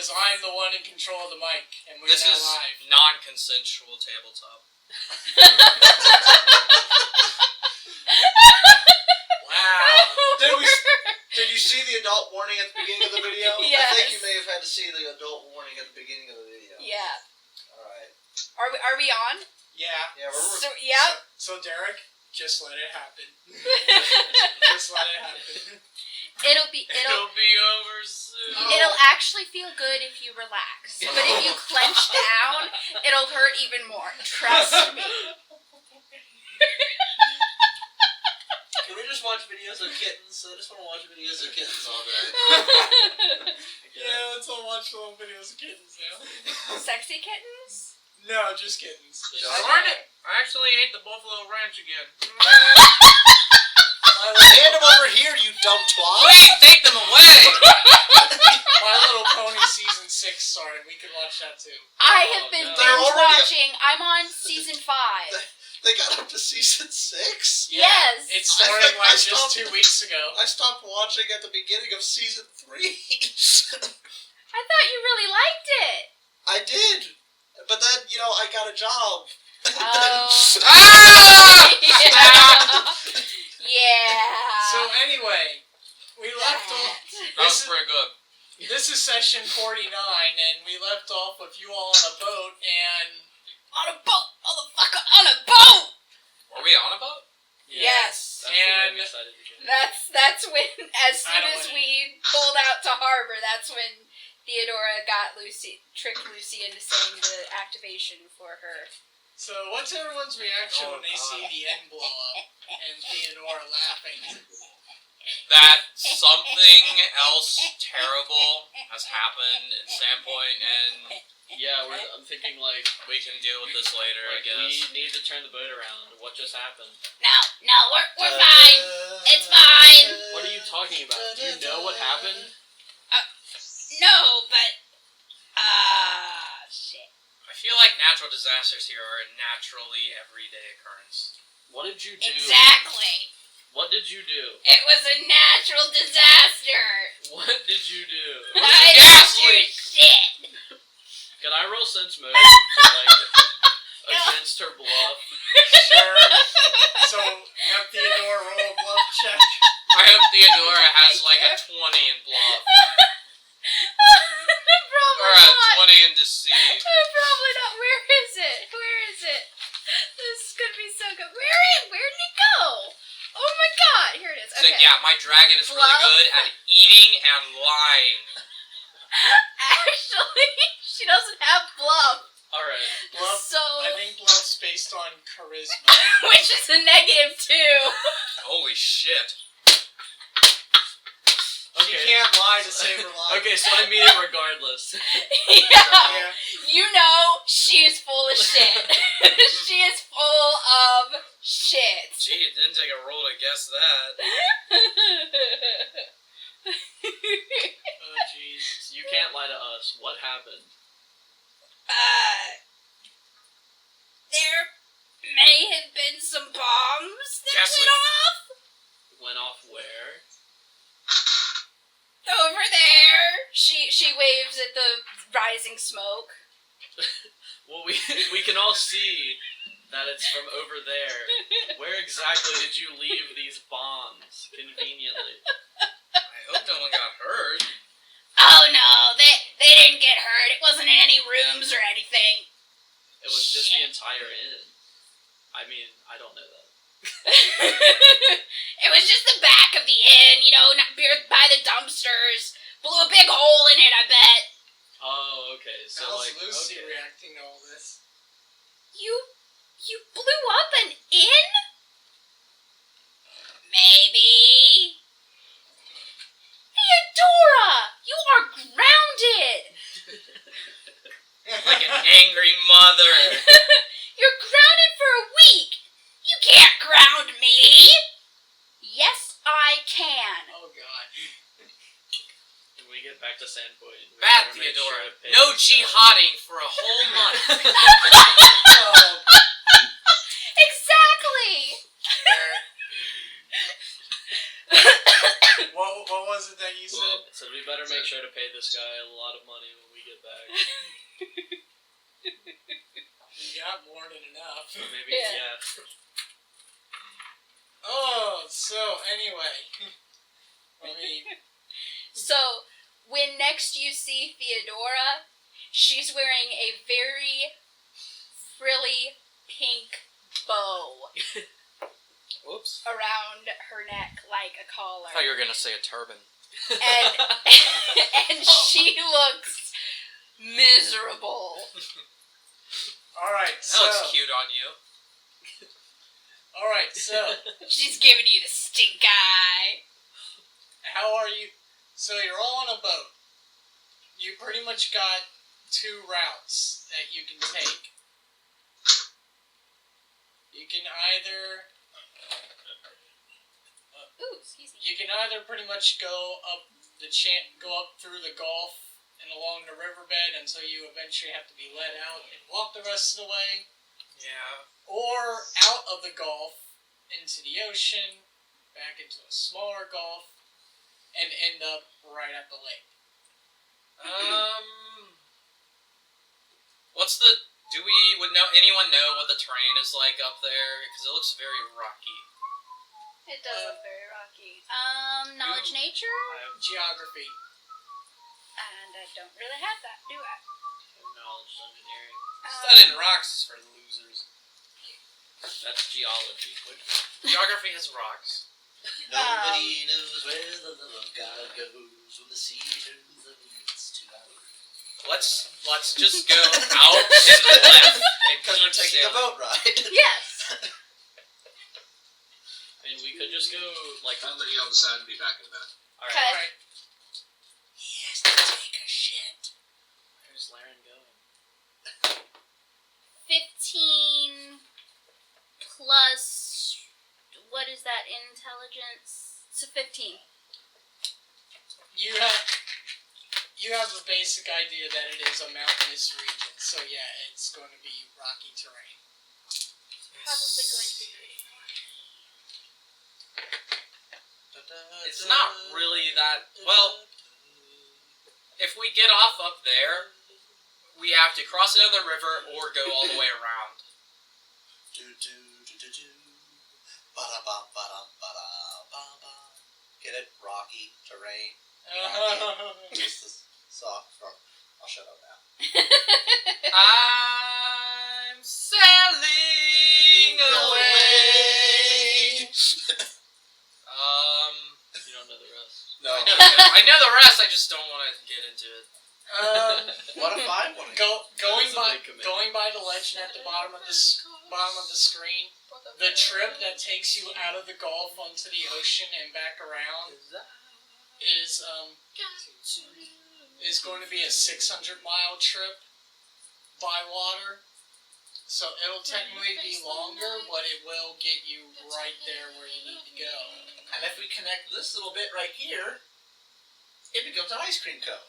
because I'm the one in control of the mic, and we're this now is live. non-consensual tabletop. Wow. Did you see the adult warning at the beginning of the video? Yes. I think you may have had to see the adult warning at the beginning of the video. Yeah. Alright. Are we on? Yeah. Yeah, So, yeah. So Derek, just let it happen. Just let it happen. It'll be over soon. It'll actually feel good if you relax. But if you clench down, it'll hurt even more. Trust me. Can we just watch videos of kittens? I just want to watch videos of kittens all day. Yeah, let's all watch little videos of kittens now. Sexy kittens? No, just kittens. Darn it! I actually ate the Buffalo Ranch again. Hand them over here, you dumb twat. Wait, take them away! My Little Pony season 6 started. We can watch that too. I have been binge watching. I'm on season 5. They got up to season 6? Yeah, Yes. It started just 2 weeks ago. I stopped watching at the beginning of season 3. I thought you really liked it. I did. But then, I got a job. Oh. Yeah. So anyway, we left off. That was pretty good. This is session 49, and we left off with you all on a boat, and... On a boat, motherfucker, on a boat! Were we on a boat? Yes. And that's when, as soon as we pulled out to harbor, that's when Theodora tricked Lucy into saying the activation for her. So what's everyone's reaction when they see the end blow up, and Theodora laughing? That something else terrible has happened in Sandpoint, and yeah, I'm thinking we can deal with this later, I guess. We need to turn the boat around. What just happened? No, we're fine. It's fine. What are you talking about? Do you know what happened? No, but shit. I feel like natural disasters here are a naturally everyday occurrence. What did you do? Exactly. What did you do? It was a natural disaster. What did you do? I didn't do shit. Can I roll sense motive to, against her bluff? Sure. So, have Theodora roll a bluff check. I hope Theodora has a 20 in bluff. Probably or a not. 20 in deceit. Probably not. Where is it? This is gonna be so good. Where did it go? Oh my god, here it is. Okay. So yeah, my dragon is really good at eating and lying. Actually, she doesn't have bluff. Alright. Bluff, So... I think bluff's based on charisma. Which is a -2. Holy shit. She can't lie to save her life. Okay, so I mean it regardless. Yeah. You know, she is full of shit. She is full of shit. Gee, it didn't take a roll to guess that. Oh, jeez. You can't lie to us. What happened? There may have been some bombs that Yes, went off. Went off where? Over there. She waves at the rising smoke. Well, we can all see that it's from over there. Where exactly did you leave these bombs? Conveniently. I hope no one got hurt. Oh no, they didn't get hurt. It wasn't in any rooms or anything. It was just the entire inn. I mean, I don't know that. It was just the back of the inn, by the dumpsters. Blew a big hole in it, I bet. Oh, okay. So How's Lucy reacting to all this? You blew up an inn? Maybe. Theodora, you are grounded. Like an angry mother. You're grounded for a week. You can't ground me. Yes, I can. Oh, God. When we get back to Sandpoint, Bad Theodora. No jihading for a whole month. Exactly. What was it that you said? So we better better make sure to pay this guy a lot of money when we get back. You got more than enough. Or maybe, yeah. Oh, so anyway. I mean, So, when next you see Theodora, she's wearing a very frilly pink bow Whoops. around her neck like a collar. I thought you were gonna say a turban. And, and she looks miserable. alright, That so. looks cute on you. Alright, so. She's giving you the stink eye. How are you? So you're all on a boat. You pretty much got 2 routes that you can take. You can either you can either pretty much go up through the Gulf and along the riverbed until you eventually have to be let out and walk the rest of the way, Yeah. or out of the Gulf into the ocean, back into a smaller Gulf, and end up right at the lake. Would anyone know what the terrain is like up there? Because it looks very rocky. It does look very rocky. Knowledge nature? I have Geography. And I don't really have that, do I? knowledge engineering. Studying rocks is for losers. That's geology. Geography has rocks. Nobody knows where the love of God goes when the sea turns and leads to our. Let's just go out and left and Because we're keep taking a sailing. boat ride. Yes. I mean, we could just go, like... I'll let you on the side and be back in a minute. Alright. Okay. Alright. He has to take a shit. Where's Laren going? 15 plus, what is that, intelligence? So 15. You have a basic idea that it is a mountainous region, so yeah, it's going to be rocky terrain. Probably going to be pretty far. It's not really that... Well, if we get off up there, we have to cross another river or go all the way around. Get it? Rocky terrain. Just this song from. I'll shut up now. I'm sailing away. You don't know the rest. No. I know the rest. I just don't want to get into it. What if I want to Going That's a by big commitment. going by the legend at the bottom of the screen, the trip that takes you out of the Gulf onto the ocean and back around is going to be a 600-mile trip by water. So it'll technically be longer, but it will get you right there where you need to go. And if we connect this little bit right here, it becomes an ice cream cone.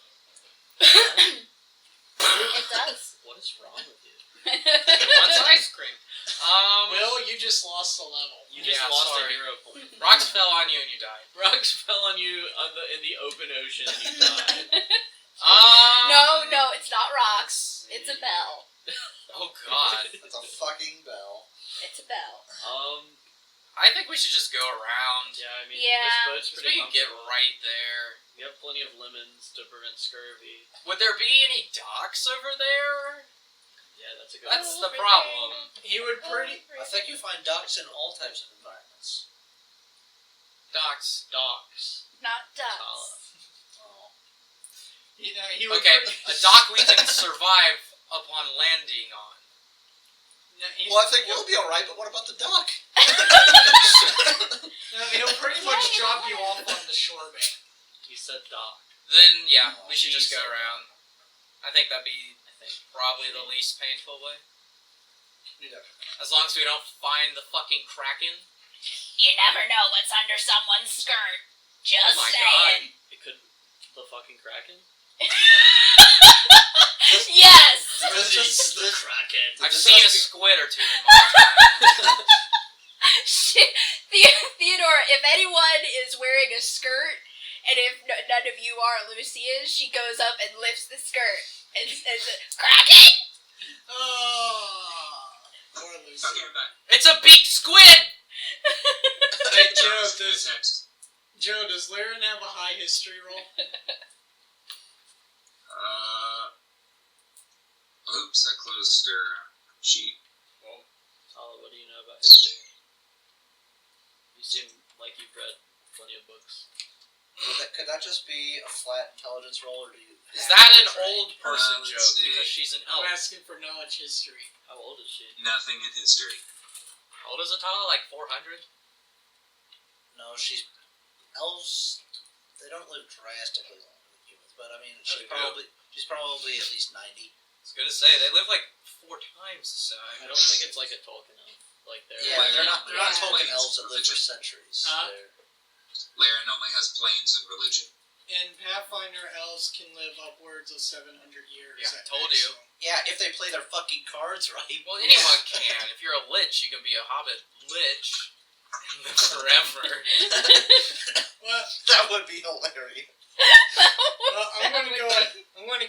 It does. What is wrong with you? What's ice cream? Will, you just lost a level. You just Yeah, lost sorry. a hero point. Rocks fell on you and you died. Rocks fell on you in the open ocean and you died. No, it's not rocks. It's a bell. Oh God. It's a fucking bell. It's a bell. I think we should just go around. Yeah, I mean, Yeah. this boat's So pretty we can get comfortable. right there. We have plenty of lemons to prevent scurvy. Would there be any docks over there? Yeah, that's a good That's one. the problem. You would pretty. I think you find ducks in all types of environments. Docks. Docks. Not ducks. Tala. Oh. You know, he would Okay, pretty- a dock we can survive upon landing on. No, he's- Well, I think we'll be alright, but what about the duck? No, he'll pretty much drop you off on the shore bank. He said dock. Then, yeah, Oh, we should just go geez. around. I think that'd be probably the least painful way. As long as we don't find the fucking Kraken. You never know what's under someone's skirt. Just Oh my saying. It could... The fucking Kraken? Yes! This Kraken. I've This seen a has to be- squid or two in my time. Shit. Theodore, if anyone is wearing a skirt, And if none of you are, Lucy is, she goes up and lifts the skirt and says, Kraken! Oh, poor Lucy. I'll give it back. It's a beaked squid! Hey, Joe, Who's next? does Laren have a high history roll? Oops, I closed her sheet. Tyler, what do you know about history? You seem like you've read plenty of books. Could that just be a flat intelligence roll, or do you? Is have that to an train? old person let's joke? see. Because she's an I'm elf. asking for knowledge history. How old is she? Nothing in history. How old is it, Tyler? Like 400? No, she's elves. They don't live drastically longer than humans, but I mean, she's They do. probably at least 90. I was gonna say, they live like 4 times the I size. don't think it's like a Tolkien elf. Like they're Yeah, they're not Yeah. Tolkien Planes elves that and live for religion. centuries. Huh? Laren only has planes and religion. And Pathfinder elves can live upwards of 700 years. Yeah, at told you. maximum. Yeah, if they play their fucking cards right. Well, anyone can. If you're a lich, you can be a hobbit lich and live forever. Well, That would be hilarious. well, I'm gonna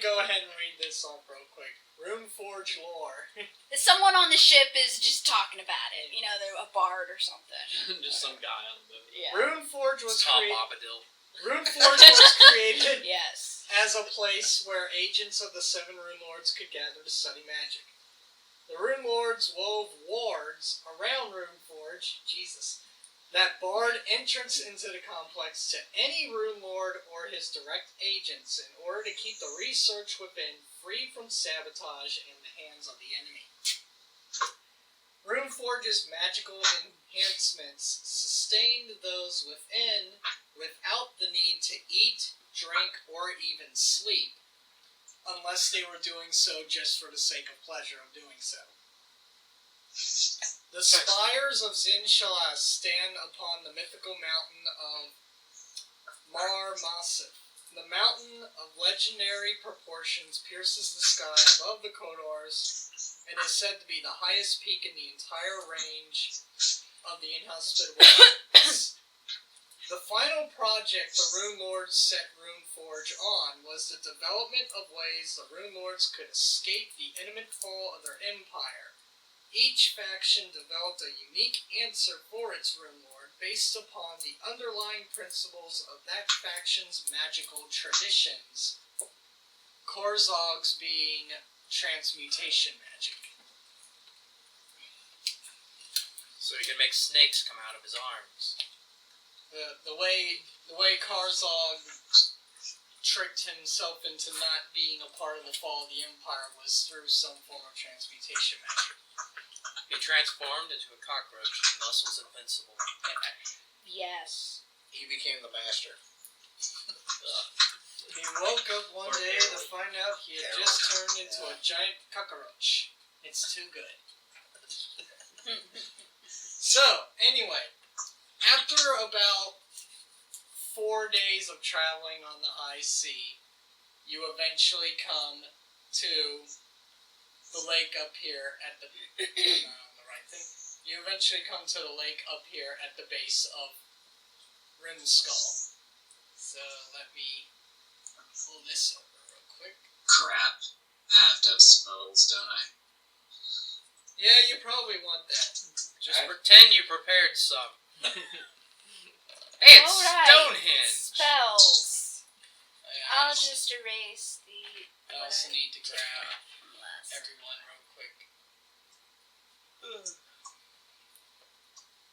go ahead and read this off real quick. Runeforge lore. Someone on the ship is just talking about it. You know, they're a bard or something. just some guy on the boat. Yeah. Runeforge was It's Tom created. Bombadil. Runeforge was created Yes. as a place where agents of the 7 Runelords could gather to study magic. The Runelords wove wards around Runeforge, Jesus, that barred entrance into the complex to any Runelord or his direct agents in order to keep the research within free from sabotage in the hands of the enemy. Runeforge's magical enhancements sustained those within without the need to eat, drink, or even sleep, unless they were doing so just for the sake of pleasure of doing so. The spires of Zinshalas stand upon the mythical mountain of Mar Masif. The mountain of legendary proportions pierces the sky above the Kodars and is said to be the highest peak in the entire range of the inhospitable mountains. The final project the Runelords set Runeforge on was the development of ways the Runelords could escape the imminent fall of their empire. Each faction developed a unique answer for its Runelord based upon the underlying principles of that faction's magical traditions. Korzog's being transmutation magic. So he can make snakes come out of his arms. The way Karzog tricked himself into not being a part of the fall of the Empire was through some form of transmutation magic. He transformed into a cockroach and thus was invincible. Yes. He became the master. He woke up one day to find out he had just turned into a giant cockroach. It's too good. So, anyway, after about 4 days of traveling on the high sea, you eventually come to the lake up here at the the right thing. You eventually come to the lake up here at the base of Rimskull. So let me pull this over real quick. Crap. Have to have spells, don't I? Yeah, you probably want that. Just pretend you prepared some. Hey, it's Alright. Stonehenge! Spells. I I'll just erase the. also need to grab last. everyone real quick.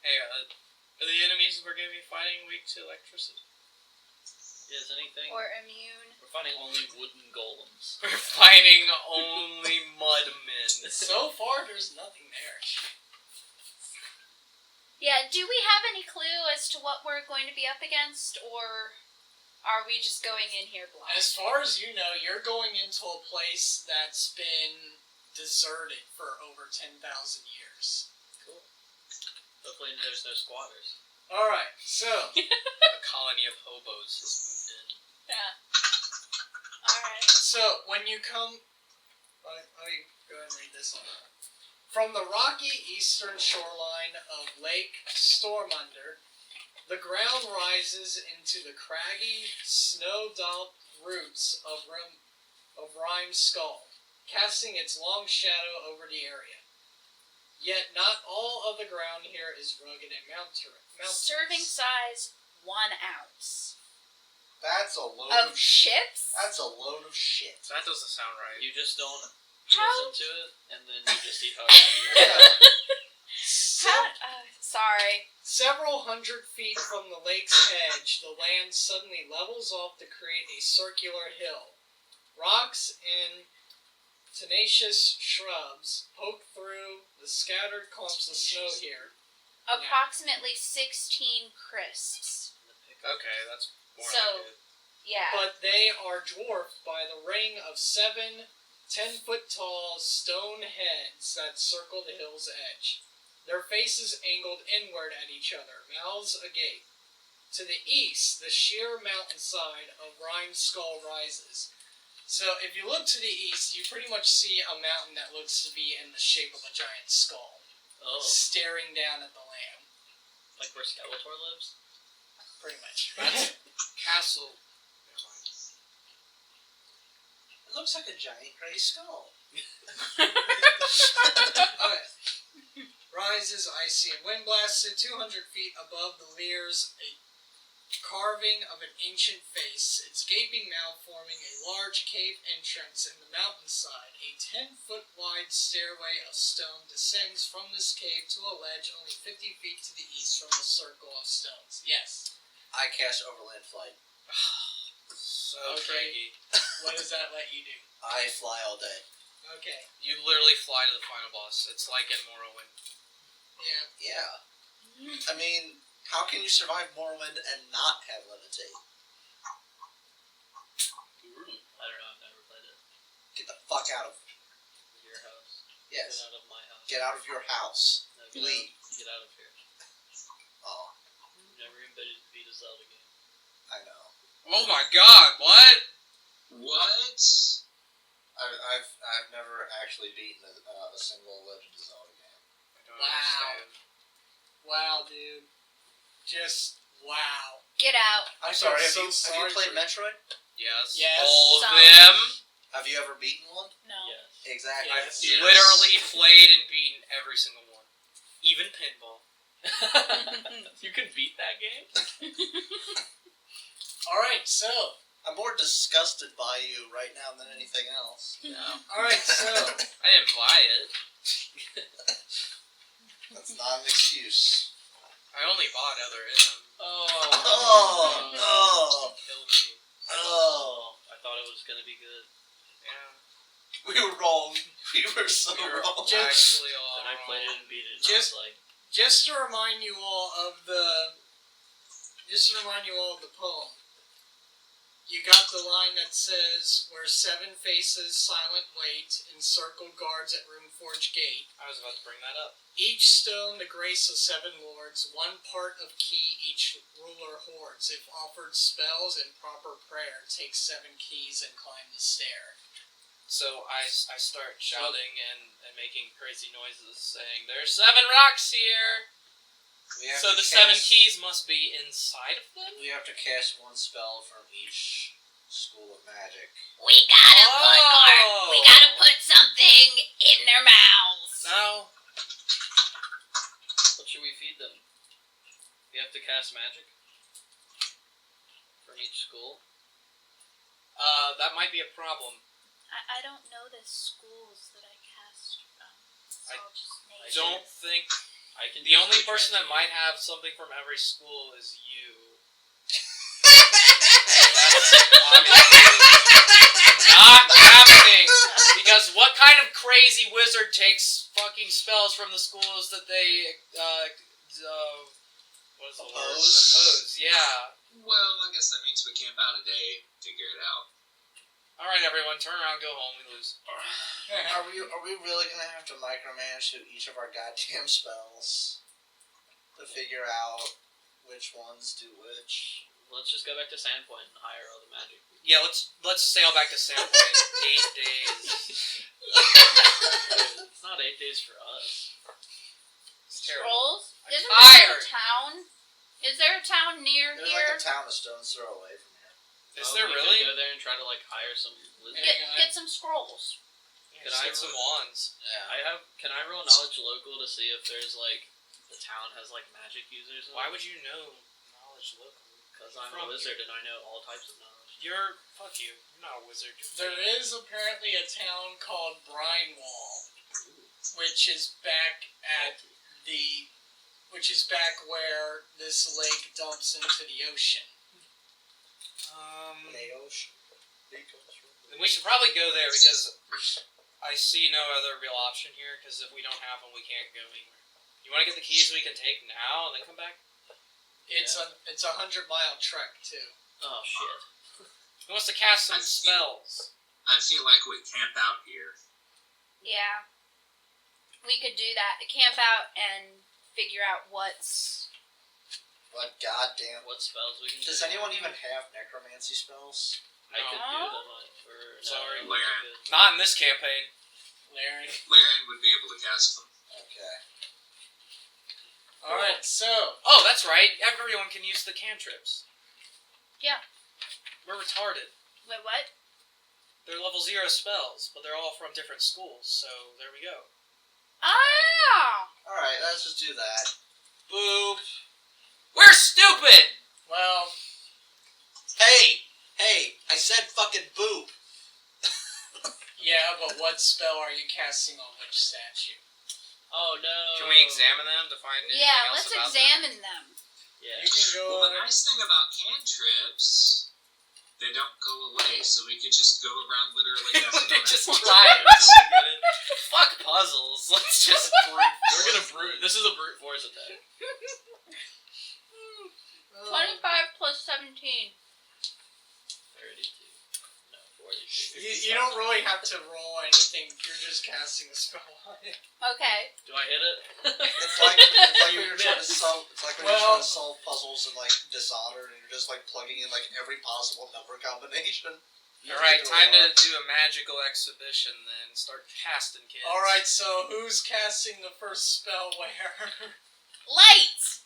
Hey, are the enemies we're going to be fighting weak to electricity? Is anything? Or immune. We're finding only wooden golems. We're fighting only mud men. So far, there's nothing there. Yeah, do we have any clue as to what we're going to be up against, or are we just going in here blind? As far as you know, you're going into a place that's been deserted for over 10,000 years. Cool. Hopefully there's no squatters. Alright, so, A colony of hobos has moved in. Yeah. Alright. so when you come... Let me go ahead and read this one. From the rocky eastern shoreline of Lake Stormunder, The ground rises into the craggy, snow-daubed roots of Rhyme's skull, casting its long shadow over the area. Yet not all of the ground here is rugged and mountainous. Serving size 1 ounce. That's a load Of chips? That's a load of shit. That doesn't sound right. You just don't How? listen to it, and then you just eat hard. Sorry. Several hundred feet from the lake's edge, the land suddenly levels off to create a circular hill. Rocks and tenacious shrubs poke through the scattered clumps of snow here. Approximately 16 crisps. Okay, that's more So- like it. Yeah. But they are dwarfed by the ring of 7 10-foot-tall stone heads that circle the hill's edge. Their faces angled inward at each other, mouths agape. To the east, the sheer mountainside of Rhyme's skull rises. So if you look to the east, you pretty much see a mountain that looks to be in the shape of a giant skull, Oh, staring down at the land. like where Skeletor lives? Pretty much. That's castle. Never mind. It looks like a giant gray skull. Okay. Rises icy and wind blasted 200 feet above the Leers, a carving of an ancient face, its gaping mouth forming a large cave entrance in the mountainside. A 10-foot wide stairway of stone descends from this cave to a ledge only 50 feet to the east from the circle of stones. Yes. I cast Overland Flight. So Okay. tricky. What does that let you do? I fly all day. Okay. You literally fly to the final boss. It's like in Morrowind. Yeah. Yeah. I mean, how can you survive Morrowind and not have levitate? I don't know, I've never played it. Get the fuck out of Your house. yes. Get out of my house. Get out of your house. No, get Leave. Get out of here. Oh, You've never even beat a Zelda game. I know. Oh my god, what? What? I've never actually beaten a single Legend of Zelda game. I don't Wow. understand. Wow, dude. Just wow. Get out. I'm feel sorry. so Have sorry you played for you. Metroid? Yes. Yes. All of Some. them. Have you ever beaten one? No. Yes. Exactly. Yes. I've Yes. literally played and beaten every single one. Even pinball. You can beat that game? Alright, so. I'm more disgusted by you right now than anything else. No. Alright, so. I didn't buy it. That's not an excuse. I only bought other M. Oh, no. Kill me. Oh. I thought it was gonna be good. Yeah. We were wrong. We were so We were wrong. actually all Then I played it wrong. and beat it, and Just- I was like, Just to remind you all of the poem. You got the line that says, "Where 7 faces silent wait, encircle guards at Runeforge gate. I was about to bring that up. Each stone the grace of 7 lords, 1 part of key each ruler hoards. If offered spells and proper prayer, take 7 keys and climb the stair." So I start shouting and making crazy noises saying, "There's 7 rocks here!" We have So to the 7 cast- keys must be inside of them? We have to cast one spell from each school of magic. We gotta put something in their mouths. No. what should we feed them? We have to cast magic? From each school? That might be a problem. I don't know the schools that I cast from. So I I'll just I make don't think... I can The only person that might have something from every school is you. And that's obviously not happening. Because what kind of crazy wizard takes fucking spells from the schools that they, what is the word? Oppose? Oppose, yeah. Well, I guess that means we camp out a day, figure it out. Alright everyone, turn around, go home, we lose. Are we really gonna have to micromanage through each of our goddamn spells to figure out which ones do which? Let's just go back to Sandpoint and hire all the magic. Yeah, let's sail back to Sandpoint. 8 days. It's not 8 days for us. It's terrible. Trolls? I'm Isn't that tired. a town? Is there a town near There's here? like a town a stone's throw away from here. Is Oh, there we really? could go there and try to like hire some lizards. Get some scrolls. Yeah, just get some wands. Yeah. Can I roll knowledge local to see if there's like the town has like magic users? Why would you know knowledge local? Because I'm From a wizard and I know all types of knowledge. Fuck you. You're not a wizard. There is apparently a town called Brinewall, which is back where this lake dumps into the ocean. Then we should probably go there because I see no other real option here. Because if we don't have them, we can't go anywhere. You want to get the keys we can take now and then come back? It's a 100-mile trek too. Oh shit. Who wants to cast some spells? I feel like we camp out here. Yeah. We could do that. Camp out and figure out what's... What goddamn? What spells we can Does do? anyone even have necromancy spells? I could do them for Sorry. Laren. Not in this campaign. Larry. Laren would be able to cast them. Okay. Alright, so Oh, that's right. Everyone can use the cantrips. Yeah. We're retarded. Wait, what? They're level 0 spells, but they're all from different schools, so there we go. Ah! Alright, let's just do that. Boop. We're stupid! well, Hey, I said fucking boop. yeah, but what spell are you casting on which statue? Oh no. Can we examine them to find anything Yeah, else let's about examine them. Yeah. You can go. Well, the nice thing about cantrips, they don't go away, so we could just go around literally casting them. Just at once. try it until we get it. Fuck puzzles. Let's just brute. We're gonna brute. This is a brute force attack. 25 plus 17. 32. No, 42. You don't really have to roll anything. You're just casting a spell on it. Okay. Do I hit it? It's like when You you're trying to missed. solve. It's like when you're trying to solve puzzles in like Dishonored, and you're just like plugging in like every possible number combination. Alright, time to do a magical exhibition then. Start casting, kids. Alright, so who's casting the first spell where? Lights!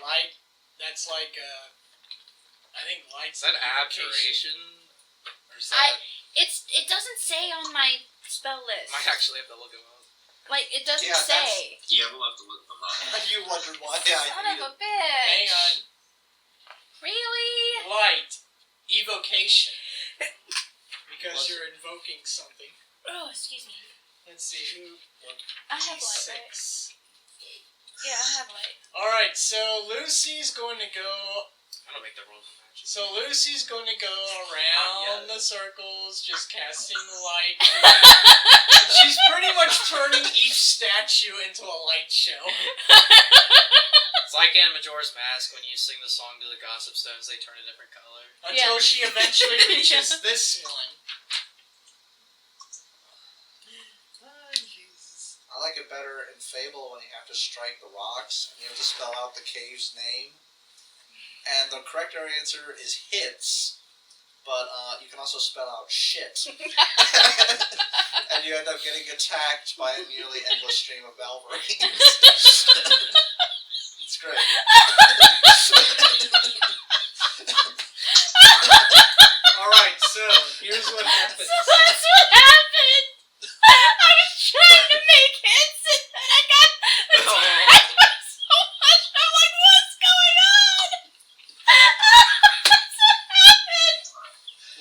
Light. That's like I think light's Is that evocation. abjuration? Or is that... It doesn't say on my spell list. Might actually have to look them up. Like, it doesn't Yeah, say. Yeah, we'll have to look them up. And you wondered why I Son need of a it. bitch. Hang on. Really? Light. Evocation. Because Plus- you're invoking something. Oh, excuse me. Let's see who. I have light, right? D6. Yeah, I have light. Alright, so Lucy's going to go. I don't make the rules of magic. So Lucy's going to go around the circles, just casting the light. She's pretty much turning each statue into a light show. It's like in Majora's Mask when you sing the song to the Gossip Stones, they turn a different color. Until Yeah. she eventually reaches this one. I like it better in Fable when you have to strike the rocks and you have to spell out the cave's name. And the correct answer is hits, but you can also spell out shit. And you end up getting attacked by a nearly endless stream of Valverines. It's great. Alright, so here's what happens. So that's what happened. I was trying to make hits and then I got attacked by so much. I'm like, what's going on? That's what happened.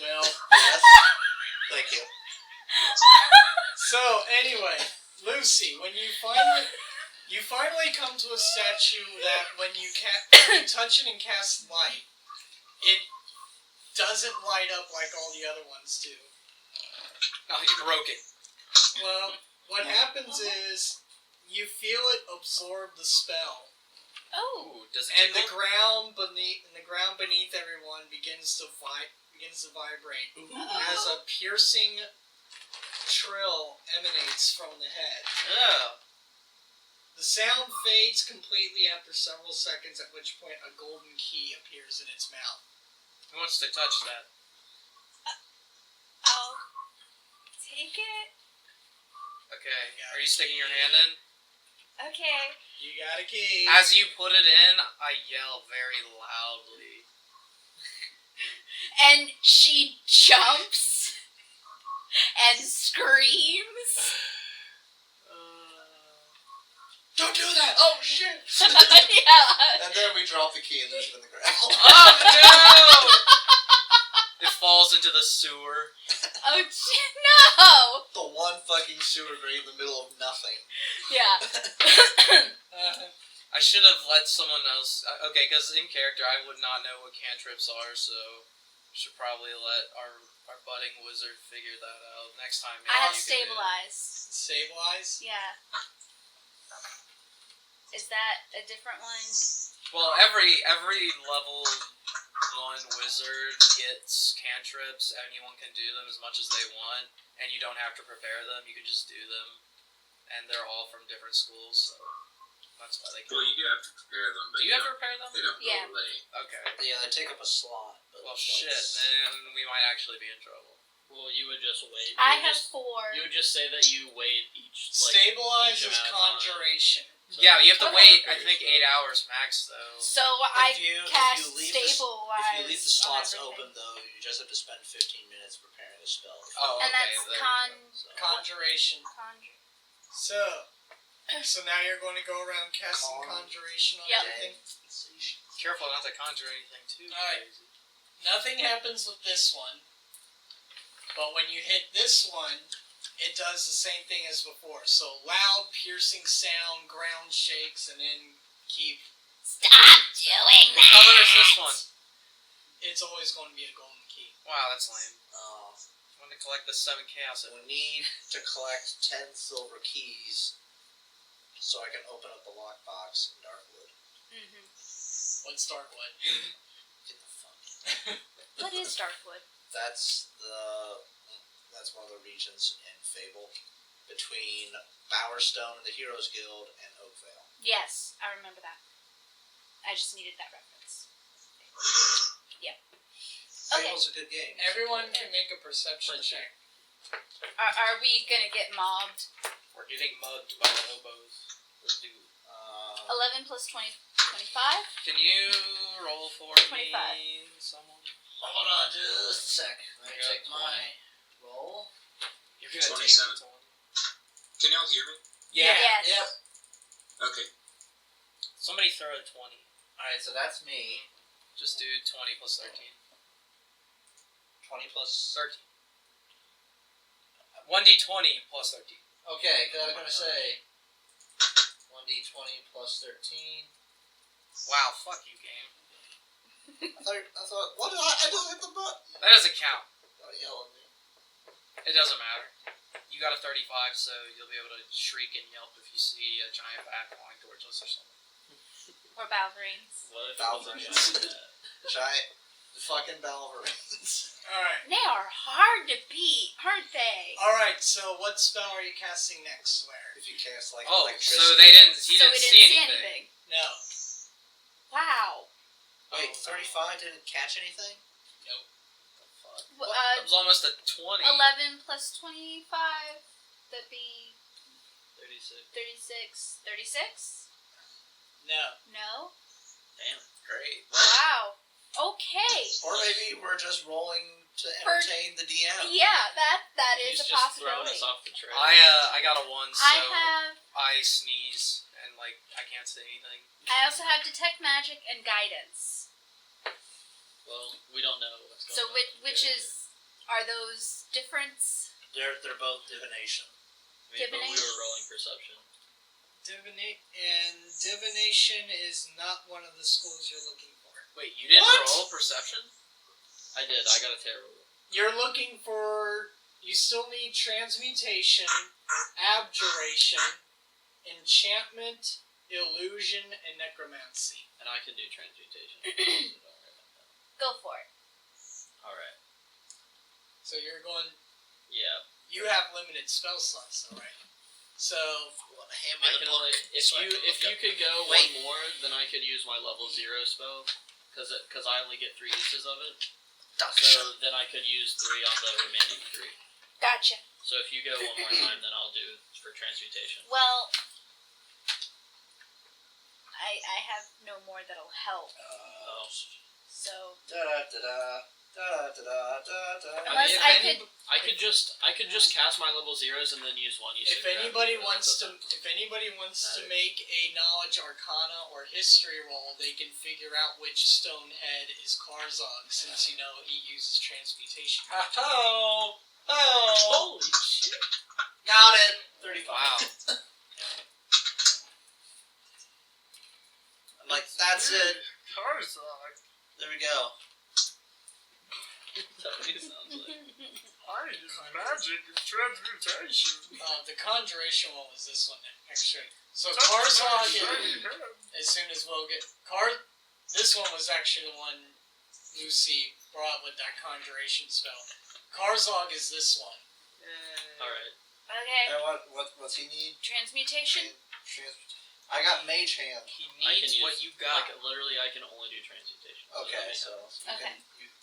Well, Yes. Thank you. so anyway, Lucy, when you finally come to a statue that when you touch it and cast light, it doesn't light up like all the other ones do. Oh, you broke it. Well, what happens is you feel it absorb the spell, Oh. Ooh, does it and the tickle? ground beneath everyone begins to vibrate as a piercing trill emanates from the head. Oh. The sound fades completely after several seconds, at which point a golden key appears in its mouth. Who wants to touch that? I'll take it. Okay. Are you sticking your hand in? Okay. You got a key. As you put it in, I yell very loudly. And she jumps and screams. Don't do that! Oh shit! Yeah. And then we drop the key and lose it in the ground. Oh no! It falls into the sewer. Oh no! The one fucking sewer grate in the middle of nothing. Yeah. I should have let someone else. Okay, because in character I would not know what cantrips are, so should probably let our budding wizard figure that out next time. Maybe I have you can do it. stabilize. Stabilize? Yeah. Is that a different one? Well, every level 1 wizard gets cantrips. Anyone can do them as much as they want, and you don't have to prepare them. You can just do them, and they're all from different schools, so that's why they can. Well, you do have to prepare them, but Do you have to prepare them? they don't Yeah. go away. Okay. Yeah, they take up a slot. But Well, shit. Then we might actually be in trouble. Well, you would just wait. I You would have just, 4. You would just say that you wait each. Like, Stabilize each is amount of time. conjuration. So- Yeah, you have to Okay. wait. I think 8 hours max, though. So I If you cast leave stabilize. if you leave the slots on everything. open, though, you just have to spend 15 minutes preparing a spell. Oh, And okay. that's there you con- go. So- Conjuration. Conjure. So now you're going to go around casting conjuration on Yep. everything? Careful not to conjure anything too Alright. crazy. Nothing happens with this one. But when you hit this one, it does the same thing as before. So loud, piercing sound, ground shakes, and then keep... Stop doing What color is this one? It's always going to be a golden key. Wow, that's lame. Uh, I want to collect the 7 chaos. we need to collect 10 silver keys so I can open up the lockbox in Darkwood. Mm-hmm. What's Darkwood? Get the fuck. What is Darkwood? That's one of the regions in Fable between Bowerstone and the Heroes Guild and Oakvale. Yes, I remember that. I just needed that reference. Yeah. Okay. Fable's a good game. Everyone can make a perception check. Are we gonna get mobbed? We're getting mugged by the hobos. Let's do. 11 plus 20, 25? Can you roll for 25. me, someone? Hold on just a sec. Let me I got take my roll. You're gonna 27. take someone. Can y'all hear me? Yes. Yep. Okay. Somebody throw a 20. Alright, so that's me. Just do 20 plus 13. 20 plus... 13. 1d20 plus 13. Okay, because I was going to say 1d20 plus 13. Wow, fuck you, game. I thought, what did I just hit the button. That doesn't count. Don't yell at me. It doesn't matter. You got a 35, so you'll be able to shriek and yelp if you see a giant bat flying towards us or something. Or Balverines. What if it was a Balverines. giant bat? Giant fucking Balverines. Alright. They are hard to beat, aren't they? Alright, so what spell are you casting next, Swear? If you cast like Oh, electricity. so they didn't. He So didn't we see didn't see anything. anything. No. Wow. Wait, 35 didn't catch anything? Well, That was almost a 20. 11 plus 25, that'd be 36. 36. 36? No. No? Damn, great. Wow. Okay. Or maybe we're just rolling to entertain the DM. Yeah, that is He's a just throwing possibility. us off the trail. I got a 1, so I have. I sneeze and like I can't say anything. I also have detect magic and guidance. Well, we don't know what's going So on. which is are those difference? They're both divination. I mean, but we divination? were rolling perception. Divination is not one of the schools you're looking for. Wait, you didn't What? roll perception? I did. I got a terrible. You're looking for. You still need transmutation, abjuration, enchantment, illusion, and necromancy. And I can do transmutation. Go for it. Alright. So you're going. Yeah. You have limited spell slots, though, right? So Hand I can only, if so I you can look up. could go Wait. one more, then I could use my level 0 spell. Because I only get 3 uses of it. So then I could use 3 on the remaining 3. Gotcha. So if you go one more time, then I'll do for transmutation. Well, or more that'll help. So unless if I could just cast my level 0s and then use one. If anybody wants to make a knowledge arcana or history roll, they can figure out which stone head is Karzog, since you know he uses transmutation. Oh! Holy shit! Got it. 35. Wow. I'm like, that's it. Karzog. There we go. That's what he sounds like. I use magic and transmutation. The conjuration one was this one, actually. So Karzog, as soon as we'll get this one was actually the one Lucy brought with that conjuration spell. Karzog is this one. Alright. Okay. And what's he need? Transmutation. I got mage hand. He I can needs use, what you got. Like, literally, I can only do transmutation. Okay, so you Okay.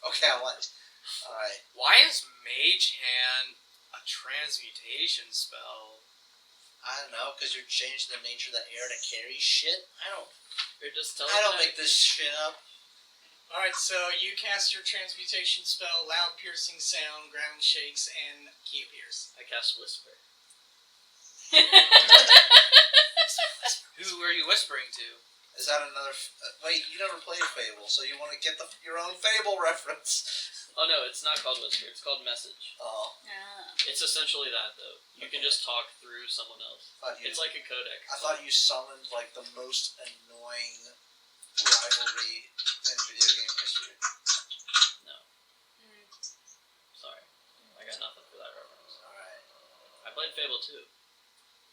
okay, I want. All right. Why is Mage Hand a transmutation spell? I don't know, because you're changing the nature of the air to carry shit. You're just I don't make this shit up. Alright, so you cast your transmutation spell, loud piercing sound, ground shakes, and key appears. I cast Whisper. Who are you whispering to? Is that another? Wait, you never played Fable, so you want to get your own Fable reference? Oh no, it's not called Whisper. It's called Message. Oh, It's essentially that though. You can just talk through someone else. It's like a codec. I thought you summoned like the most annoying rivalry in video game history. No. Sorry, I got nothing for that reference. All right. I played Fable 2.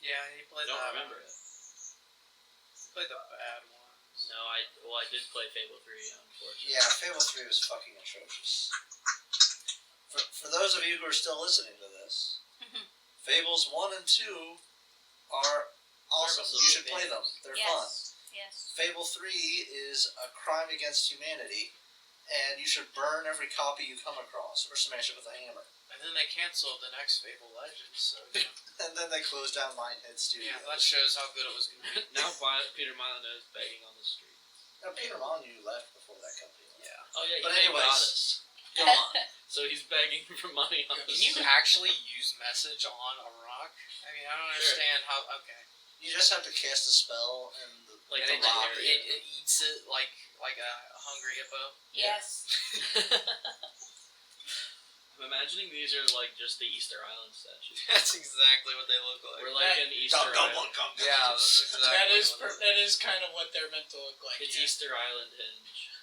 Yeah, he I played don't that remember one. it. He played the bad ones. No, I did play Fable 3, unfortunately. Yeah, Fable 3 was fucking atrocious. For those of you who are still listening to this, Fables 1 and 2 are awesome. You should play them. They're fun. Yes. Fable 3 is a crime against humanity, and you should burn every copy you come across, or smash it with a hammer. And then they canceled the next Fable Legends, so And then they closed down Lionhead Studios. yeah, that shows how good it was going to be. Now Peter Molyneux is begging on the street. Now, Peter Molyneux left before that company left. Yeah. Oh yeah, he But made anyways, Goddess. Go on. So he's begging for money on the Can you street. actually use message on a rock? I mean, I don't understand how. Okay. You just have to cast a spell, and Like And the it, rock. it eats it like a hungry hippo. Yes. I'm imagining these are like just the Easter Island statues. That's exactly what they look like. We're like an Easter Gum, Island. Yeah, that's exactly That is kind of what they're meant to look like. It's yeah. Easter Island hinge.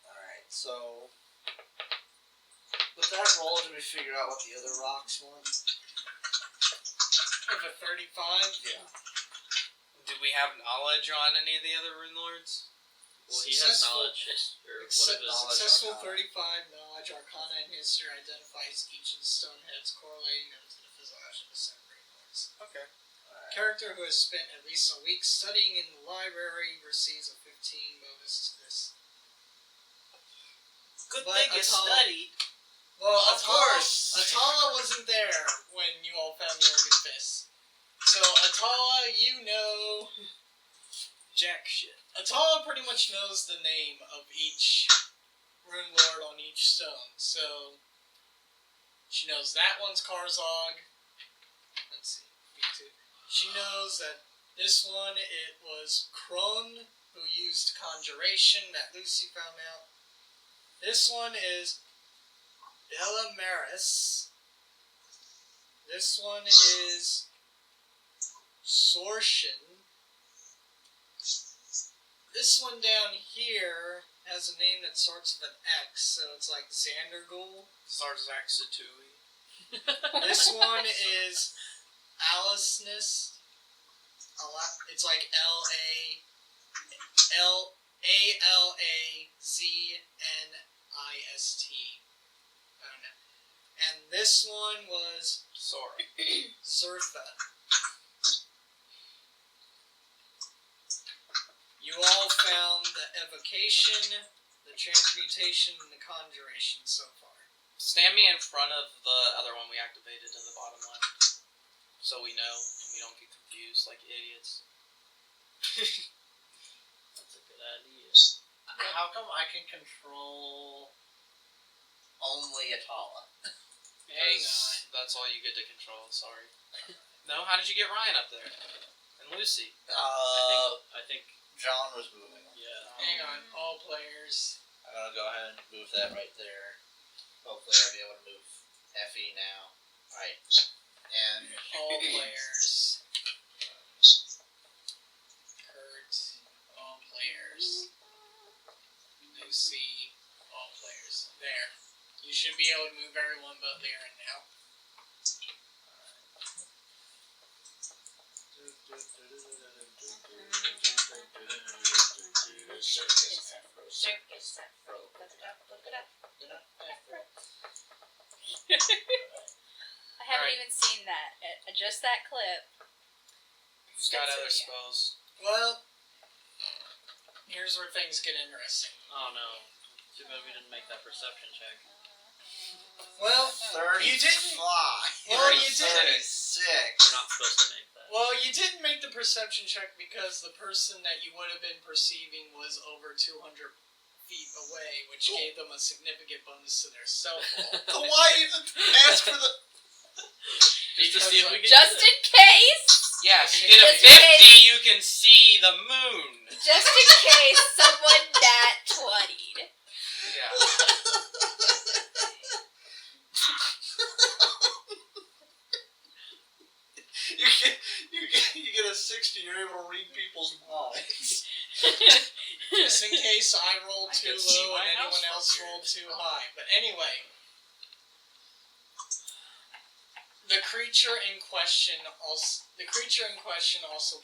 Alright, so with that roll, did we figure out what the other rocks want? With a 35? Yeah. Did we have knowledge on any of the other Runelords? Well, he has knowledge, or what Successful, it is. successful Arcana. 35 knowledge, arcana, and history identifies each of the stoneheads correlating them to the physiology of the seven Runelords. Okay. Alright. Character who has spent at least a week studying in the library receives a 15 bonus to this. Good But thing you Atala- studied. Well, Of course. Atala wasn't there when you all found the Organ Fist. So, Atala, you know... Jack shit. Atala pretty much knows the name of each Rune Lord on each stone. So, she knows that one's Karzog. Let's see, B2. She knows that this one, it was Kron, who used Conjuration that Lucy found out. This one is Bella Maris. This one is Sorshin. This one down here has a name that starts with an X, so it's like Xandergul. Zarzaxatui. This one is Alicenist. It's like Alazanist. I don't know. And this one was Sorry. Zertha. You all found the evocation, the transmutation, and the conjuration so far. Stand me in front of the other one we activated in the bottom left, so we know and we don't get confused. can control. Only Atala. Hang on. That's all you get to control. Sorry. No, how did you get Ryan up there? And Lucy. I think. John was moving. Yeah. Hang on. All players. I'm gonna go ahead and move that right there. Hopefully I'll be able to move Effie now. Right. And All players. Kurt. All players. Lucy. All players. There. You should be able to move everyone but Lyran now. Circus Afro. Circus Afro. Look it up. Look it up. I haven't even seen that. Just that clip. Who's got That's other it, yeah. spells? Well, here's where things get interesting. Oh no. Too bad we didn't make that perception check. Well, 35. you didn't. Well, you didn't. 36. We're not supposed to make that. Well, you didn't make the perception check because the person that you would have been perceiving was over 200 feet away, which gave them a significant bonus to their stealth roll. So why even ask for the... Just to see if we can. Just in case. Yeah, if you get a Just in 50, case. you can see the moon. Just in case someone nat 20'd. Yeah. You get a 60, you're able to read people's minds. Just in case I rolled too can see low my and house anyone from else here. rolled too high. But anyway, the creature in question also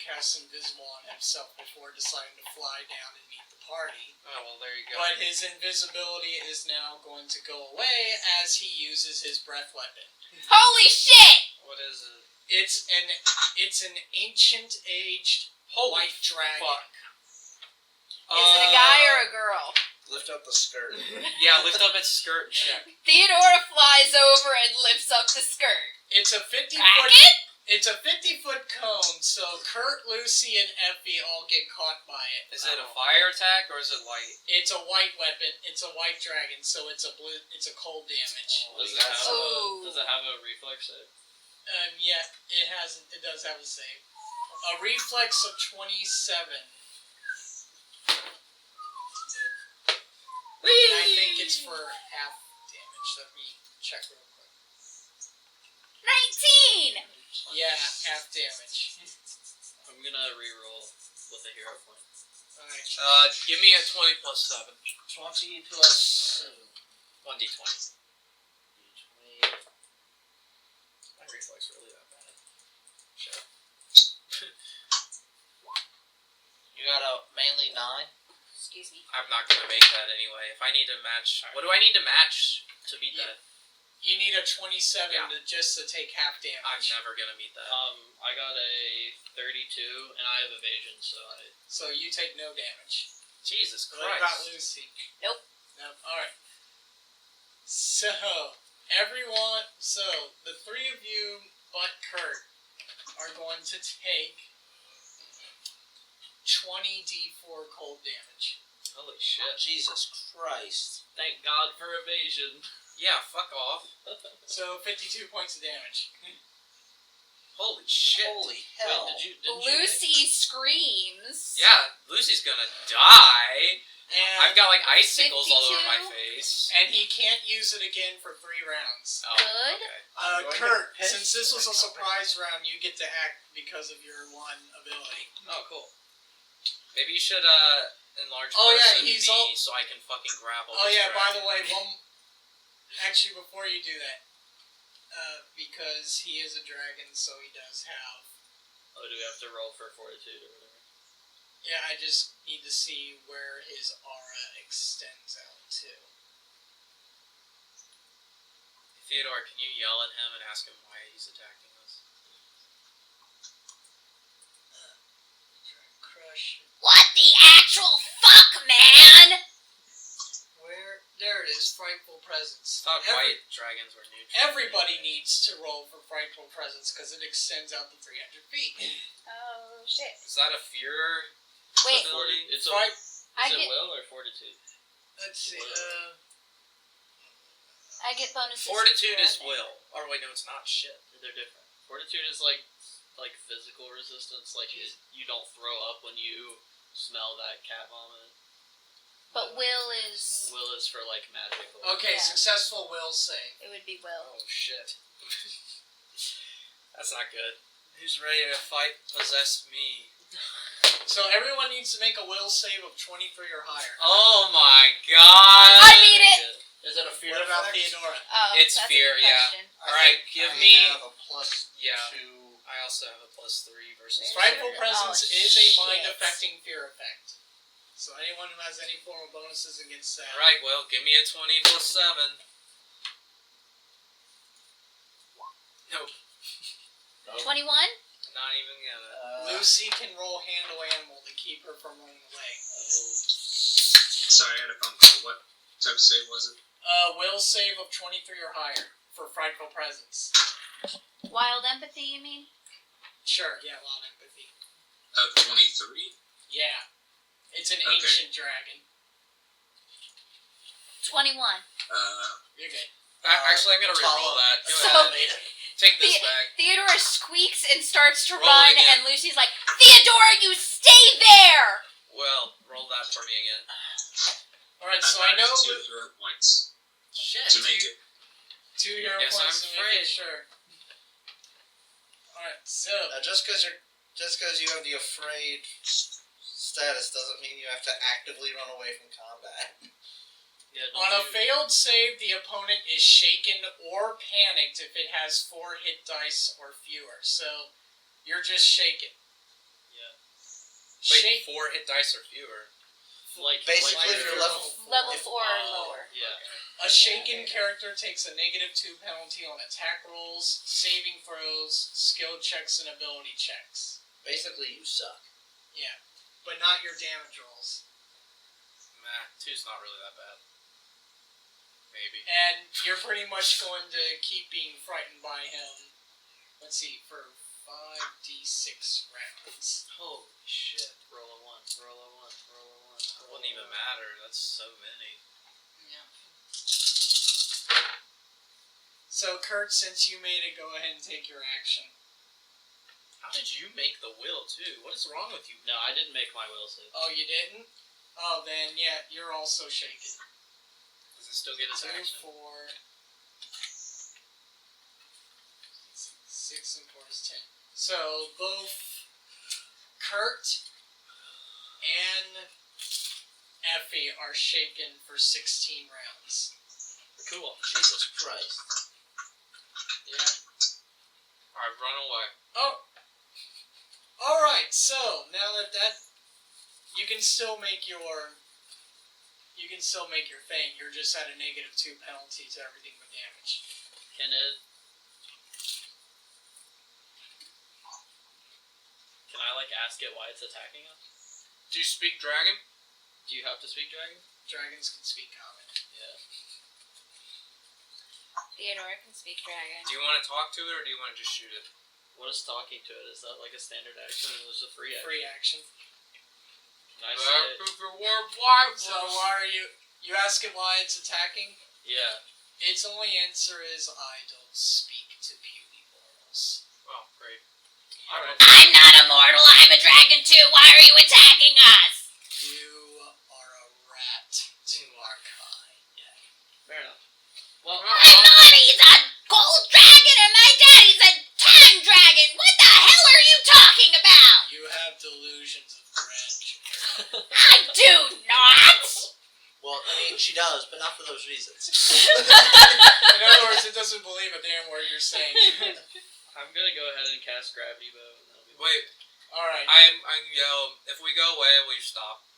casts invisible on himself before deciding to fly down and meet the party. Oh, well, there you go. But his invisibility is now going to go away as he uses his breath weapon. Holy shit! What is it? It's an ancient aged Holy white dragon. fuck. Is it a guy or a girl? Lift up the skirt. Yeah, lift up its skirt and check. Theodora flies over and lifts up the skirt. It's a 50 Crack foot. it? It's a 50-foot cone, so Kurt, Lucy, and Effie all get caught by it. Is it a fire attack or is it light? It's a white weapon. It's a white dragon, so it's a cold damage. Does it have Oh. does it have a reflex save? Yeah, it has. It does have a save. A reflex of 27. And I think it's for half damage. Let me check real quick. 19! Yeah, half damage. I'm gonna reroll with a hero point. Alright. Give me a 20 plus 7. 20 plus 1d20. 20. My reflex really that bad. Sure. You got a mainly 9? Excuse me. I'm not gonna make that anyway. If I need to match... What do I need to match to beat that? You need a 27 Yeah. just to take half damage. I'm never gonna meet that. I got a 32 and I have evasion, so So you take no damage. Jesus What about Christ. Lucy? Nope. Nope. Alright. So, the three of you but Kurt are going to take 20d4 cold damage. Holy shit. Jesus Christ. thank God for evasion. Yeah, fuck off. So 52 points of damage. Holy shit. Holy hell. Wait, didn't Lucy screams. Yeah, Lucy's gonna die. And I've got like icicles all over 52? my face. and he can't use it again for 3 rounds. Oh, Good. okay. I'm going to Kurt, piss since this was a when I come surprise round, you get to act because of your one ability. Oh, cool. Maybe you should enlarge Oh, yeah, person he's B all- so I can fucking grab all Oh this yeah, by dragon. the way, actually before you do that, because he is a dragon, so he does have. Oh, do we have to roll for fortitude or whatever? Yeah, I just need to see where his aura extends out to. Theodore, can you yell at him and ask him why he's attacking us? Crush. What the actual fuck, man? Where? There it is. Frightful presence. I thought white dragons were neutral. Everybody needs to roll for frightful presence because it extends out to 300 feet. Oh, shit. Is that a fear Wait, ability? It's Fright. is I it get... will or fortitude? Let's see. I get bonuses. Fortitude for is everything. will. Or wait, no, it's not. Shit. They're different. Fortitude is like physical resistance. Like you don't throw up when you smell that cat vomit. But will is. Will is for like magical. Okay, Yeah. successful will save. It would be will. Oh shit. That's not good. Who's ready to fight possess me? So everyone needs to make a will save of 23 or higher. Oh my god! I mean it! Is it a fear What about effect? Theodora? Oh, It's that's fear, a good yeah. question. Alright, give I me. have a plus Yeah. 2. I also have a +3 versus. Frightful Sure. Presence Oh, is a shit. mind-affecting fear effect. So anyone who has any form of bonuses against that. Alright, well, give me a 20 plus 7. Nope. 21? Not even gonna. Lucy can roll handle animal to keep her from running away. Sorry, I had a phone call. What type of save was it? Will save of 23 or higher for Frightful Presence. Wild empathy, you mean? Sure, yeah, wild empathy. 23? Yeah. It's an Okay. ancient dragon. 21. You're good. Actually, I'm gonna reroll that. Go So- ahead. Take this back. Theodora squeaks and starts to Roll run, again. and Lucy's like, Theodora, you stay there! Well, roll that for me again. Alright, so I know... 2 hero points Shit. to make it. 2 hero Guess points I'm to make afraid. it, sure. Alright, so... Just because you have the afraid status doesn't mean you have to actively run away from combat. Yeah, On a failed save, the opponent is shaken or panicked if it has 4 hit dice or fewer. So, you're just shaken. Yeah. Wait, 4 hit dice or fewer. Basically, if you're level Level if- 4 or lower. Yeah. A shaken character takes a -2 penalty on attack rolls, saving throws, skill checks, and ability checks. basically you suck. Yeah, but not your damage rolls. Nah, 2's not really that bad. Maybe. And you're pretty much going to keep being frightened by him. Let's see, for 5d6 rounds. Holy shit. Roll a 1. Roll a 1. Roll a 1. That wouldn't even matter. That's so many. Yeah. So, Kurt, since you made it, go ahead and take your action. How did you make the will, too? What is wrong with you? No, I didn't make my will save. Oh, you didn't? Oh, then, yeah, you're also shaken. Does it still get his 2, action? 4, 6 and 4 is 10. So, both Kurt and Effie are shaken for 16 rounds. Cool. Jesus Christ. Yeah. Alright, run away. Oh! Alright, so, now that you can still make your thing, you're just at a -2 penalty to everything with damage. Can I ask it why it's attacking us? Do you speak dragon? Do you have to speak dragon? Dragons can speak common. Yeah. Theodora can speak dragon. Do you want to talk to it, or do you want to just shoot it? What is talking to it? Is that like a standard action or is it a free action? Free action. Can I say, So why are you ask it why it's attacking? yeah. Its only answer is I don't speak to puny mortals. Oh, great. Alright. I'm not immortal, I'm a dragon too. Why are you attacking us? You are a rat to our kind. Fair enough. Well, I'm not, he's a gold dragon and my daddy's a time dragon. What the hell are you talking about? You have delusions of grandeur. I do not. Well, I mean, she does, but not for those reasons. In other words, it doesn't believe a damn word you're saying. I'm gonna go ahead and cast Gravity Bow. And that'll be Wait, Alright. I'm yell. If we go away, will you stop?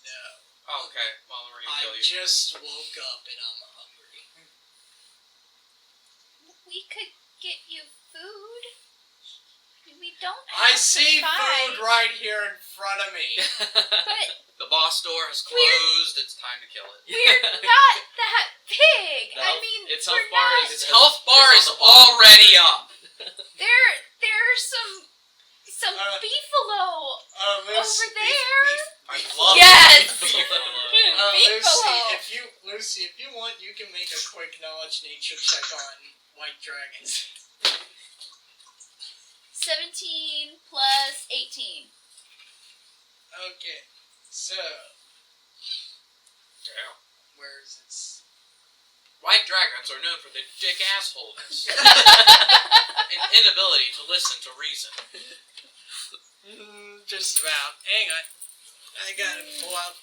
No. Oh, okay. Well, we're gonna I kill you. just woke up and I'm hungry. We could get you food. We don't I have see to fight. food right here in front of me. But The boss door has closed. It's time to kill it. we're not that big. The I health- mean, its we're health bar not. is- Its health bar It's is on the bottom. already up. There are some some Uh, beefalo Lucy, over there. I love Yes! Lucy, if you want, you can make a quick knowledge nature check on white dragons. 17 plus 18. Okay, so Damn. where is it? White dragons are known for their dick assholes and inability to listen to reason. Just about. Hang on, I gotta pull out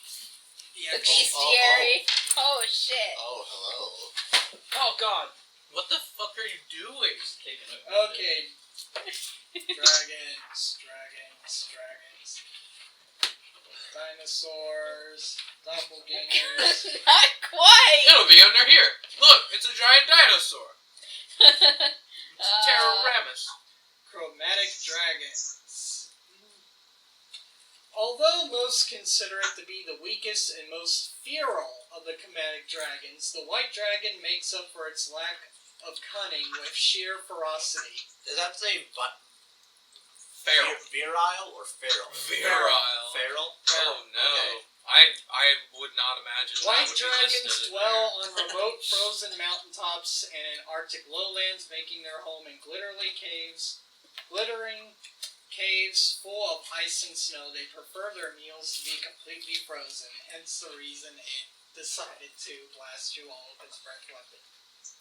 the The actual. bestiary. Oh, shit. Oh, hello. Oh God. What the fuck are you doing? Taking it. Okay. Dragons. Dinosaurs. Doppelgangers. Not quite. It'll be under here. Look, it's a giant dinosaur. Pteroramus. Chromatic dragons. Although most consider it to be the weakest and most feral of the chromatic dragons, the white dragon makes up for its lack of cunning with sheer ferocity. Is that the Feral. virile or feral? Virile. Feral? Oh no. Okay. I would not imagine White that would be dragons listed in dwell there. on remote frozen mountaintops and in Arctic lowlands, making their home in glittering caves full of ice and snow. They prefer their meals to be completely frozen, hence the reason it decided to blast you all with its breath weapon.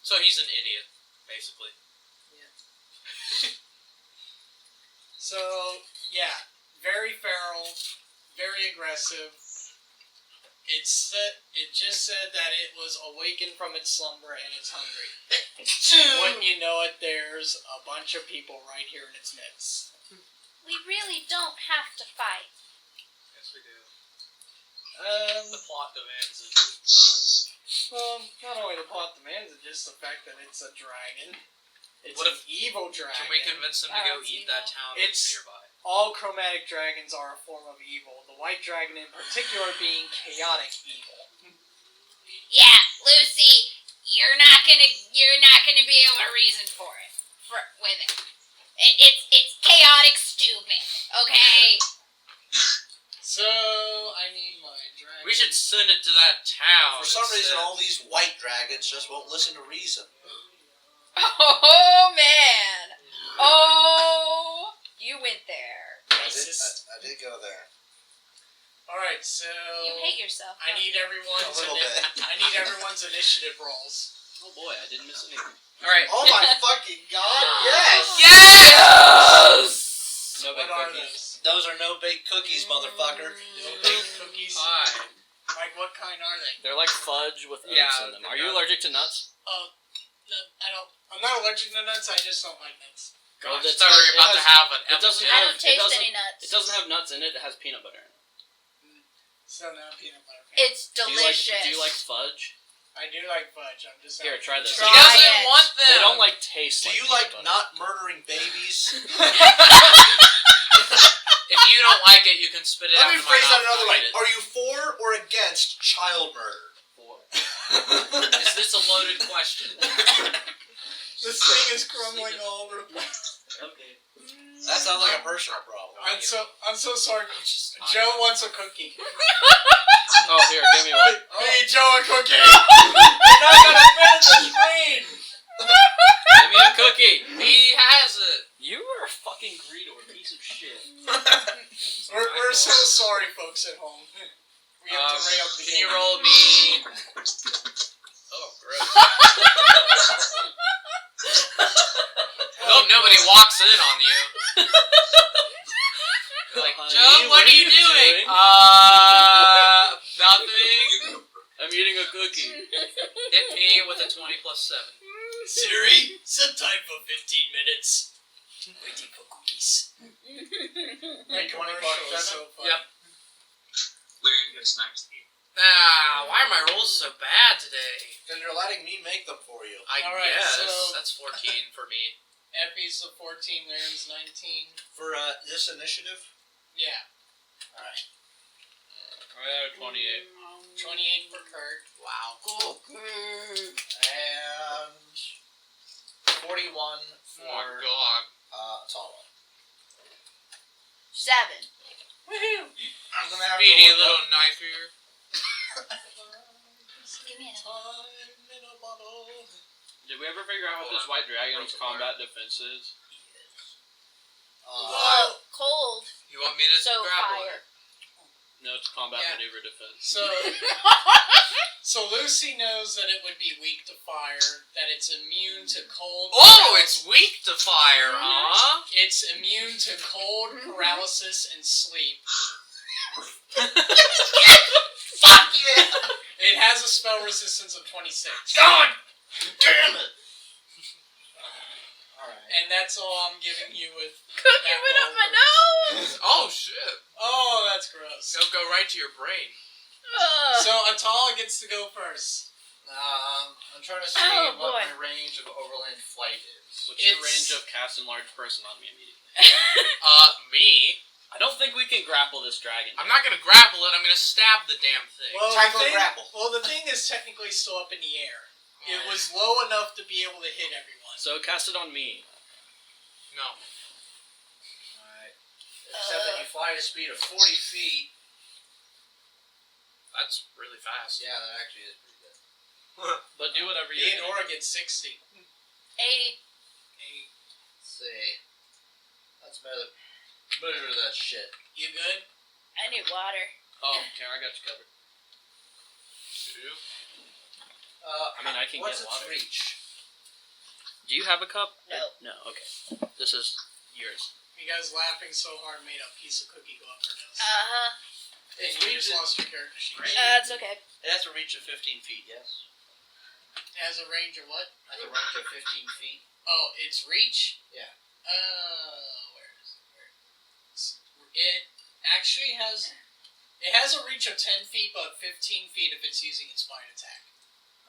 So he's an idiot, basically. So, yeah, very feral, very aggressive. It just said that it was awakened from its slumber and it's hungry. Wouldn't you know it, there's a bunch of people right here in its midst. We really don't have to fight. Yes, we do. Um, The plot demands it. well, not only the plot demands it, just the fact that it's a dragon. It's What an if- evil dragon. Can we convince him to Oh, go it's eat evil. that town It's- that's nearby? All chromatic dragons are a form of evil. The white dragon in particular being chaotic evil. Yeah, Lucy, you're not gonna be able to reason with it. It's chaotic stupid, okay? So, I need my dragon. We should send it to that town. For some reason, instead. all these white dragons just won't listen to reason. Oh man! Oh, you went there. Racist. I did go there. Alright, so You hate yourself. I need everyone's A little bit. I need everyone's initiative rolls. Oh boy, I didn't miss anything. Alright. Oh my fucking god, yes! Yes! No What big are cookies. Those are no-bake cookies, motherfucker. No baked cookies. Hi. Like what kind are they? They're like fudge with oats Yeah, in them. they're Are you not- allergic to nuts? I'm not allergic to nuts. I just don't like nuts. Well, Gosh, I that's thought we not- were about it to has- have an it doesn't episode. I have- don't taste doesn't- any nuts. It doesn't have nuts in it. It has peanut butter in it. So now peanut butter. It's Do you delicious. like fudge? I do like fudge. I'm just Here, try this. He Try doesn't it. want them. They don't like taste. Do like you peanut like butter. not murdering babies? If you don't like it, you can spit it out. Let me in my phrase that mouth another and way. eat it. Are you for or against child murder? Is this a loaded question? This thing is crumbling all over the place. Okay. That sounds like a personal problem. I'm so sorry. Just not- Joe wants a cookie. Oh, here, give me one. Hey, Joe, a cookie. You're not gonna fit the screen! Give me a cookie. He has it. You are a fucking greedo, piece of shit. We're so sorry, folks at home. We have to rate up the Can game. you roll me? Oh, gross. Hope nobody walks in on you. Like, Honey, Joe, what are you doing? Nothing. I'm eating a cookie. Hit me with a 20 plus 7. Siri, set time for 15 minutes. Waiting for cookies. Like 20 Commercial is so fun. Yep. Larry gets snacks to eat. Why are my rolls so bad today? Because you're letting me make them for you. I All right, guess. so- That's 14 for me. Effie's a 14, Laren's 19. For this initiative? Yeah. Alright. I got a 28. 28 for Kurt. Wow. And 41 Oh my for god. Tala. 7. Woohoo! I'm gonna have Speedy to look little up. knife here. Give me another. Time in a bottle. Did we ever figure out what this white dragon's combat defense is? Cold. You want me to So grapple fire. it? No, it's combat Yeah. maneuver defense. So Lucy knows that it would be weak to fire, that it's immune to cold. Oh, it's weak to fire, huh? It's immune to cold, paralysis, and sleep. Fuck yeah! It has a spell resistance of 26. God damn it! Alright. And that's all I'm giving you with Cookie that went up roll. my nose! Oh shit! Oh, that's gross. It'll go right to your brain. So Atala gets to go first. I'm trying to see Oh, what boy. my range of overland flight is. What's your It's- range of cast enlarged person on me immediately? Me? I don't think we can grapple this dragon. I'm not gonna grapple it, I'm gonna stab the damn thing. Time for the grapple. Well, the thing is technically still up in the air. It was low enough to be able to hit everyone. So cast it on me. No. Alright. Except that you fly at a speed of 40 feet. That's really fast. Yeah, that actually is pretty good. But do whatever you Theodora gets 60. 80. Let's see. That's better than that shit. You good? I need water. Oh, Tara, I got you covered. Two. I mean, I can what's get its water. reach? Do you have a cup? No. No, okay. This is yours. You guys laughing so hard made a piece of cookie go up her nose. Uh-huh. And Its you reach just is, lost your character sheet. That's okay. it has a reach of 15 feet, yes? It has a range of what? Has a range of 15 feet. Oh, its reach? Yeah. Where is it? It actually has... It has a reach of 10 feet, but 15 feet if it's using its bite attack.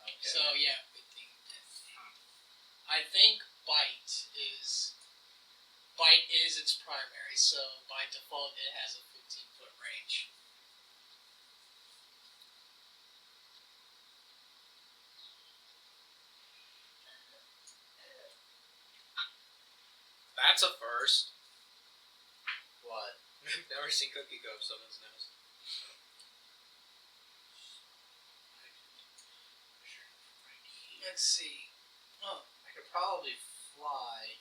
Okay. So, yeah. Good thing. I think Bite is its primary, so by default it has a 15-foot range. That's a first. What? Never seen Cookie go up someone's nose. Let's see. Oh, I could probably fly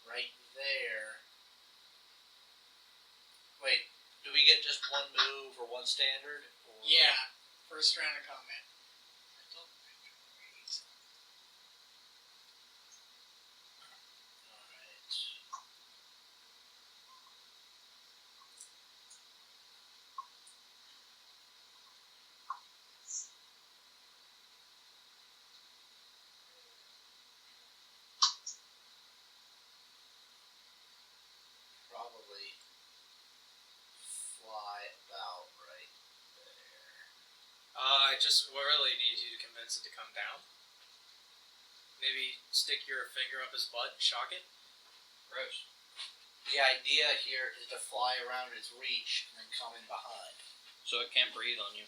right there. Wait, do we get just one move or one standard? Or... Yeah, first round of combat. Alright. Probably fly about right there. I just really need you to convince it to come down. Maybe stick your finger up his butt and shock it. Gross. The idea here is to fly around its reach and then come in behind. So it can't breathe on you.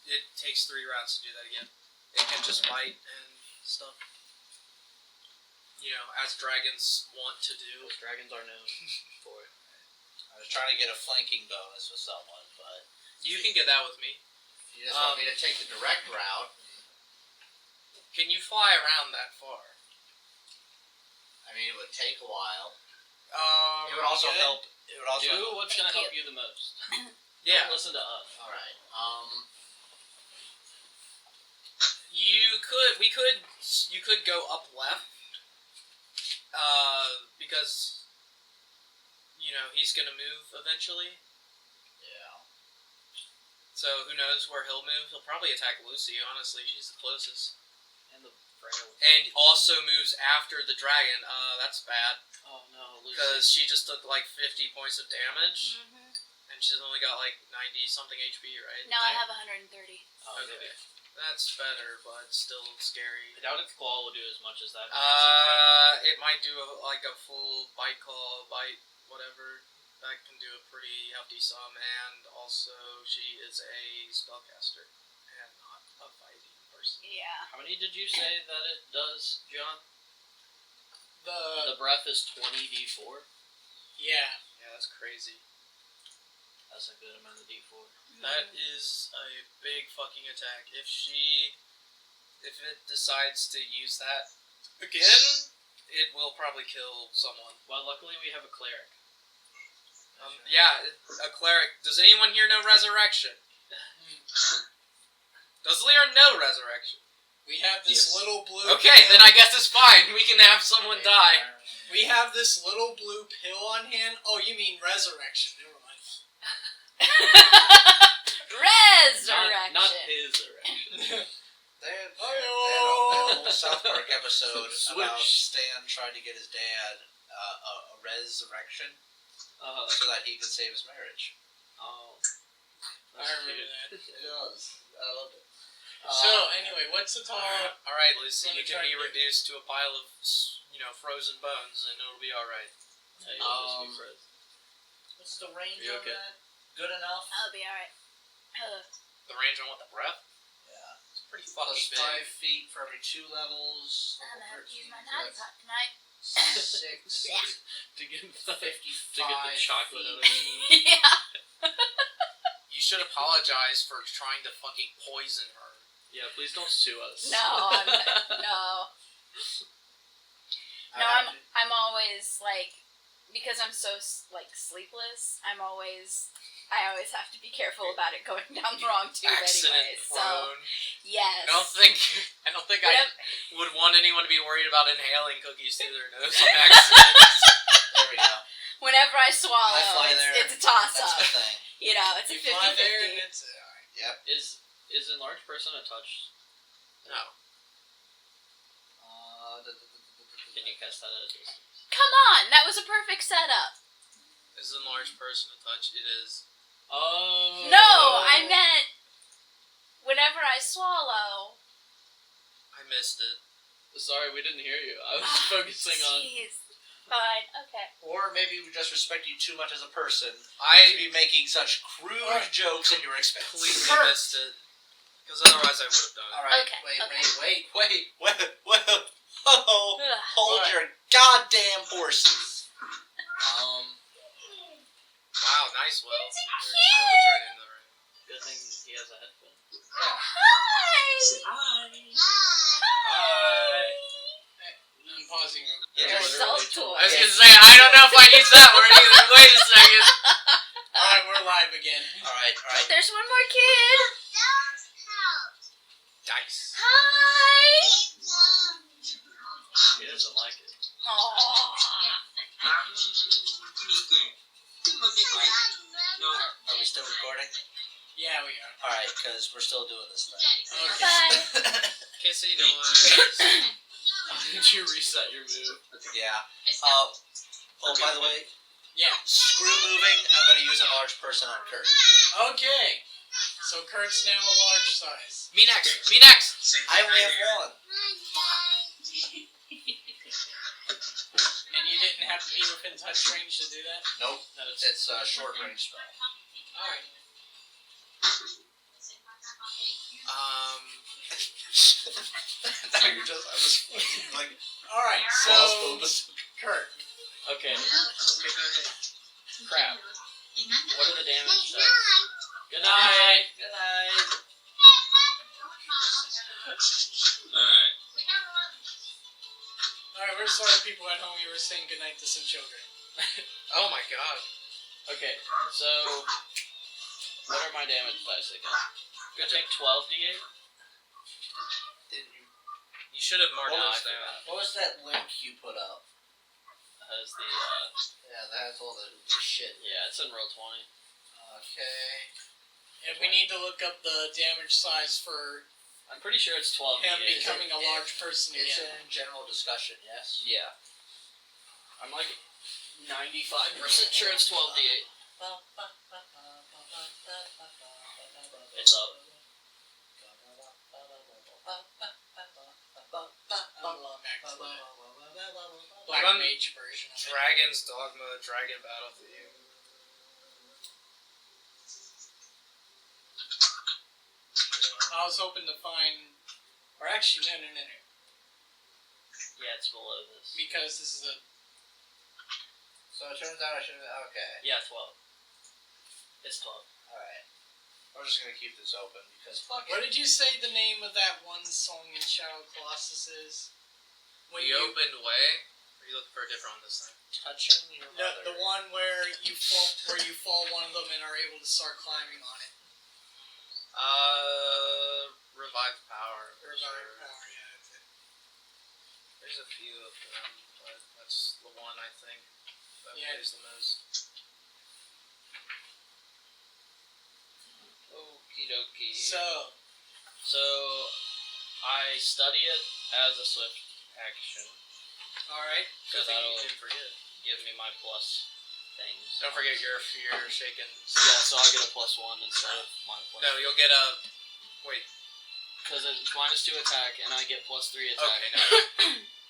It takes 3 rounds to do that again. It can just bite and stuff. You know, as dragons want to do. Those dragons are known for it. I was trying to get a flanking bonus with someone, but You can get that with me. if you just want me to take the direct route, Can you fly around that far? I mean, it would take a while. It would are we also good? help. It would also. Do what's going to Thank help you the most. Yeah. Don't listen to us. All right. You could go up left. Because you know he's gonna move eventually. Yeah. So who knows where he'll move? He'll probably attack Lucy. Honestly, she's the closest. And the frail. And also moves after the dragon. That's bad Oh no, Lucy. because she just took like 50 points of damage, Mm-hmm. and she's only got like 90 something HP, right? Now I have 130. Oh, Okay. That's better, but still scary. I doubt its claw will do as much as that. It might do like a full bite claw, bite, whatever. That can do a pretty hefty sum, and also she is a spellcaster and not a fighting person. Yeah. How many did you say that it does, John? The The breath is 20d4. yeah, Yeah, that's crazy. That's a good amount of D4. That is a big fucking attack. If it decides to use that again, it will probably kill someone. Well, luckily we have a cleric. Yeah, a cleric. Does anyone here know resurrection? Does Lear know resurrection? We have this Yes. little blue. Okay, pill. then I guess it's fine. We can have someone die. We have this little blue pill on hand. Oh, you mean resurrection? Never mind. Resurrection. Not his erection. They had a Hi-yo. whole South Park episode about Switch. Stan trying to get his dad a resurrection Uh, so that he could save his marriage. oh. I remember that. I loved it. So anyway, what's the tall? All right, Lucy, Let me you can try be to do- reduced to a pile of, frozen bones, and it'll be all right. Hey, you'll just be frozen. What's the range You on okay? that? Good enough? I'll be alright. The range on what, the breath? Yeah. It's pretty Plus fucking big. 5 feet for every 2 levels. I'm gonna have to use my so naughty that's pot tonight. 6, Yeah. To get the 55 chocolate out of feet. it. Yeah. You should apologize for trying to fucking poison her. Yeah, please don't sue us. No, no. No, I'm always like, because I'm so like sleepless. I always have to be careful about it going down the wrong tube Accident anyway. So prone. yes. I don't think I would want anyone to be worried about inhaling cookies through their nose on accident. There we go. Whenever I swallow, I fly there. it's a toss That's up. the thing. You know, it's a You fly there 50-50. and it's alright. Yep. Is enlarged person a touch? No. Can you cast that at a distance? Come on, that was a perfect setup. Is an enlarged person a touch? It is. Oh. No, I meant whenever I swallow. I missed it. Sorry, we didn't hear you. I was focusing on. Jeez. Fine. Okay. Or maybe we just respect you too much as a person to I be making such crude jokes at your expense. completely Kurt! missed it. Because otherwise I would have done it. Alright, Okay, wait. Oh, Ugh. hold What? your goddamn horses. Wow, nice, Will. It's a There's kid! children in the room. Good thing he has a headphone. Hi. Hi. I'm pausing. Yeah, Adult I was toy. gonna say, I don't know if I use that word either. Wait a second. Alright, we're live again. Alright. There's one more kid. Dice. Hi. He doesn't like it. Aww. Are we still recording? Yeah, we are. Alright, because we're still doing this thing. Okay. Kissy noise. Did you reset your move? Yeah. Oh, by the way, Yeah. screw moving. I'm going to use a large person on Kurt. Okay. So Kurt's now a large size. Me next. Me next. I only have one. And you didn't have to be within touch range to do that? Nope. That is It's a short range spell. Alright. Now you're just, I was like, Alright, so crossbow. Kurt. okay. Okay, go ahead. Crap. What are the damage dice? Good night. Good night. Alright. Alright, we're sorry people at home, we were saying goodnight to some children. Oh my god. Okay, so what are my damage dice again? Good I think 12d8. You should have marked What this was down. What was that link you put up? Has the Yeah, that's all the shit. yeah, it's in roll 20. Okay. If we need to look up the damage size for I'm pretty sure it's 12d8. him becoming a large person It's again. in general discussion, yes? Yeah. I'm like 95% sure it's 12d8. It's up. Black Run- Mage version of it. Dragon's Dogma, Dragon Battle Theme. I was hoping to find, or actually, no. Yeah, it's below this. Because this is a So it turns out I should have. Okay. Yeah, 12. It's 12. Alright. We're just gonna keep this open because fuck What it. did you say the name of that one song in Shadow of Colossus is? When The opened way. Or you look for a different one this time? Touching your mother. the one where you fall one of them and are able to start climbing on it. Revived power. for Revive sure. power, yeah, that's it. There's a few of them, but that's the one I think that Yeah. plays the most. Okie dokie. So, I study it as a swift action. alright. So Good thing that'll you didn't forget. give me my plus things. Don't forget your shaken. Yeah, so I'll get a +1 instead of my plus. No, you'll get a. Wait. Because it's -2 attack, and I get +3 attack. Okay, no.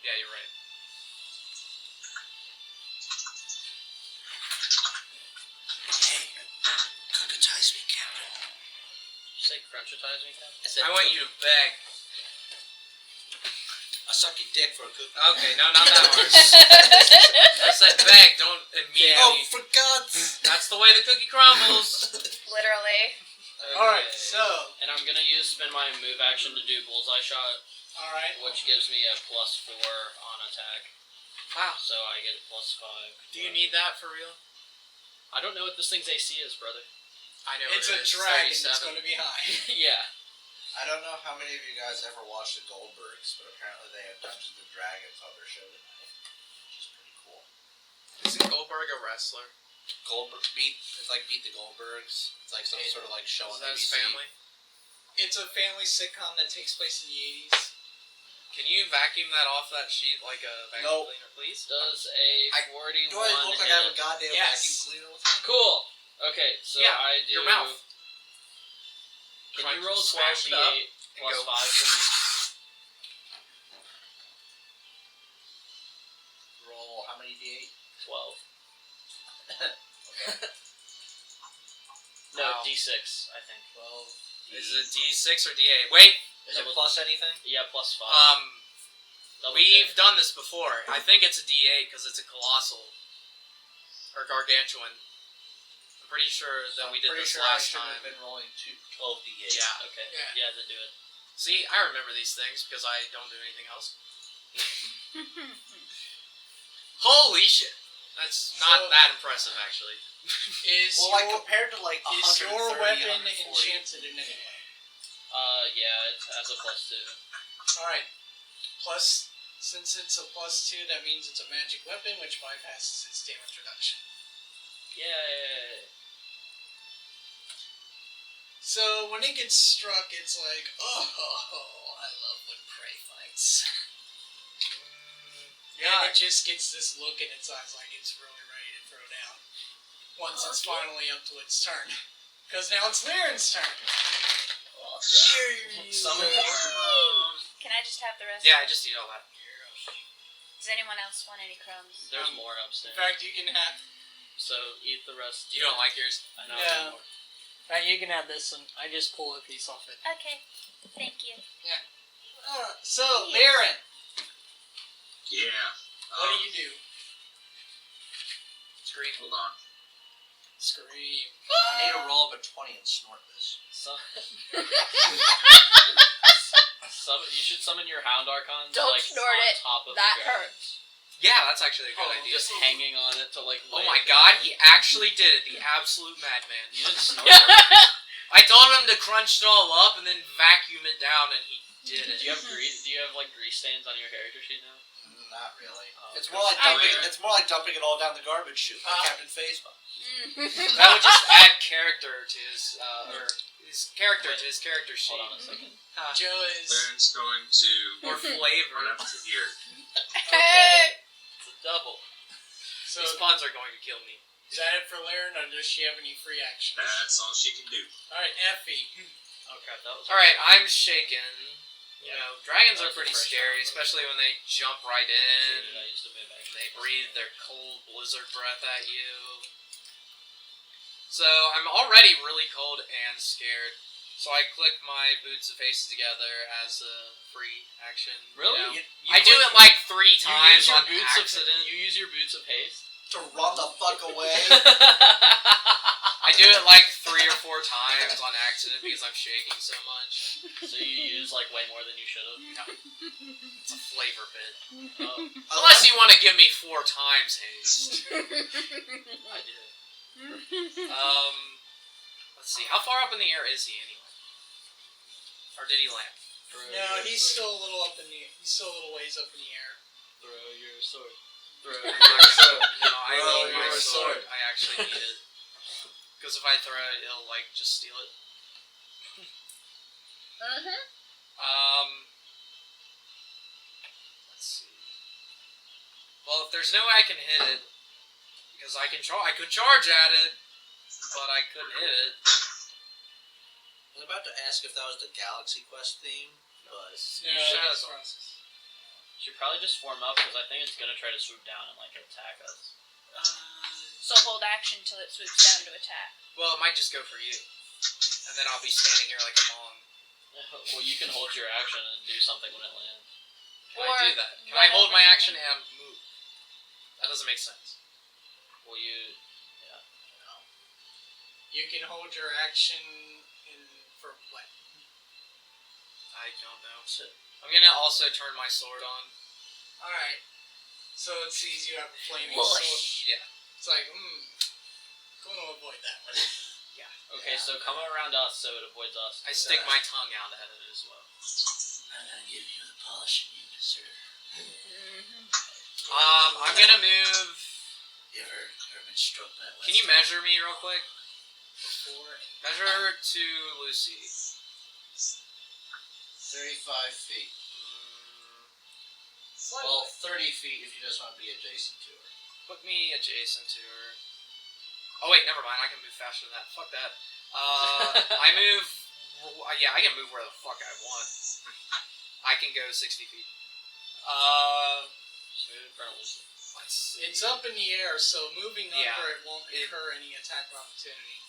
Yeah, you're right. Hey, cookatize me, Captain. Did you say crunchitize me, Captain? I want you to beg. I suck your dick for a cookie. Okay, no, not that one. I said beg, don't immediately. Oh, for God's That's the way the cookie crumbles. Literally. Alright, so, And I'm gonna spend my move action to do bullseye shot, alright. which gives me a +4 on attack. Wow. So I get +5. Do you need that for real? I don't know what this thing's AC is, brother. I know It's it a is. dragon that's 37. going to be high. Yeah. I don't know how many of you guys ever watched the Goldbergs, but apparently they have Dungeons and Dragons on their show tonight, which is pretty cool. Isn't Goldberg a wrestler? It's like Beat the Goldbergs. It's like some sort of like show Is on that his ABC. family? It's a family sitcom that takes place in the 80s. Can you vacuum that off that sheet like a vacuum Nope. cleaner, please? Does a 41 Do I look like I have a hit? goddamn Yes. vacuum cleaner with me? Cool. Okay, so Yeah, I do. your mouth. Can Try you to roll smash 12d8 it up and plus go. 5 for me? Roll how many d8? 12. Okay. No, Wow. d6, I think. 12. Is it D6 or D8? Wait, Is it plus anything? Yeah, plus 5. Double we've check. done this before. I think it's a D8 because it's a colossal or gargantuan. I'm pretty sure that we did pretty this sure last I should time. have been rolling 12 d8. Yeah. Okay. Yeah. Yeah, then do it. See, I remember these things because I don't do anything else. Holy shit! That's not So- that impressive, actually. Is Well, like your, compared to like is 130, your weapon 140. enchanted in any way? Yeah, it has a +2. Alright. Plus, since it's a +2, that means it's a magic weapon, which bypasses its damage reduction. Yay! So, when it gets struck, it's like, oh, I love when prey fights. And it just gets this look in its eyes like it's really ready to throw down. Once it's finally up to its turn. Because now it's Lyran's turn. Summon Can I just have the rest? Yeah, I just eat all that. Does anyone else want any crumbs? There's Um, more In upstairs. fact, you can have. So eat the rest. You don't like yours? I know. Yeah. More. In fact, you can have this one. I just pull a piece off it. Okay. Thank you. So, Yes. Lyran, Yeah. what do you do? Scream. Hold on. Scream. I need to roll up a 20 and snort this. So, you should summon your Hound Archons Don't like snort on it. top of That the ground. hurts. Yeah, that's actually a good Oh, idea. Just hanging on it to like. Oh lay my it god, down. he actually did it. The absolute madman. You didn't snort it. I told him to crunch it all up and then vacuum it down, and he did it. Do you have grease? Do you have like grease stains on your character sheet now? Not really. Oh, It's okay. more like I dumping. do. It's more like dumping it all down the garbage chute, like Ah. Captain Phasma. That would just add character to his, or his character to his character sheet. Hold on a second. Joe is. Baron's going to Or flavor. run up to here. Okay. It's a double. So, These puns are going to kill me. is that it for Lyran, or does she have any free actions? That's all she can do. Alright, Effie. Oh crap, that was. Alright, I'm shaken. You Yeah. know, dragons That are was the pretty first scary, round, especially when they jump right Dude, in. I used to move back. They breathe their cold blizzard breath at you. So I'm already really cold and scared. So I click my boots of haste together as a free action. Really? You know. You I do click- it like 3 You use times your on boots accident. of. You use your boots of haste. to run the fuck away. I do it like 3 or 4 times on accident because I'm shaking so much. So you use like way more than you should have. It's a flavor bit. Oh, Unless you want to give me 4 times haste. I did. Let's see. How far up in the air is he anyway? Or did he land? No, he's still a little up in the. He's still a little ways up in the air. Throw your sword. Throw your sword. No, I Throw need my your sword. sword. I actually need it. Because if I throw it, he'll like just steal it. Let's see. Well, if there's no way I can hit it, because I could charge at it, but I couldn't hit it. I was about to ask if that was the Galaxy Quest theme, but You should have some. Should probably just form up because I think it's gonna try to swoop down and like attack us. So hold action till it swoops down to attack. Well, it might just go for you, and then I'll be standing here like a mong. Well, you can hold your action and do something when it lands. Can I do that? Can I hold my action and move? That doesn't make sense. Well, you. You can hold your action in for what? I don't know. I'm gonna also turn my sword on. All right. So it sees you have a flaming sword. Yeah. It's like, going to avoid that one. Okay, so come around us so it avoids us. I stick my tongue out at it as well. I'm gonna give you the polishing you deserve. I'm gonna move. You ever been struck by a Can you measure me real quick? Before. Measure to Lucy. 35 feet. Well, 30 feet if you just want to be adjacent to her. Put me adjacent to her. Oh wait, never mind. I can move faster than that. Fuck that. I move. Yeah, I can move where the fuck I want. I can go 60 feet. Let's see. It's up in the air, so moving Yeah. under it won't incur any attack of opportunity.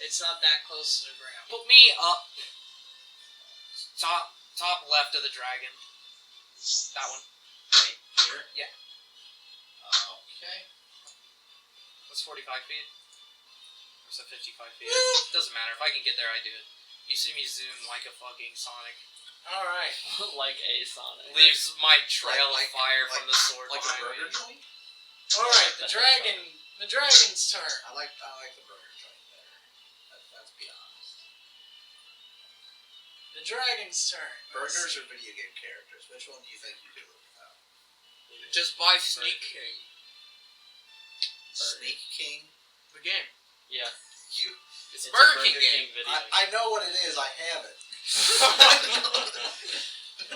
It's not that close to the ground. Put me up. Top left of the dragon. That one. Right here? Yeah. Okay. What's 45 feet? Or is that 55 feet? Doesn't matter. If I can get there, I do it. You see me zoom like a fucking Sonic. Alright. Like a Sonic. Leaves my trail Like- of fire from the sword Like a behind burger me. joint? Alright, the dragon's turn. I like the burger joint better. Let's be honest. The dragon's turn. Burgers or video game characters? Which one do you think you could live without? Just buy Sneak King. Sneak King? The game. Yeah. It's a It's Burger a King game. video I know what it is. I have it.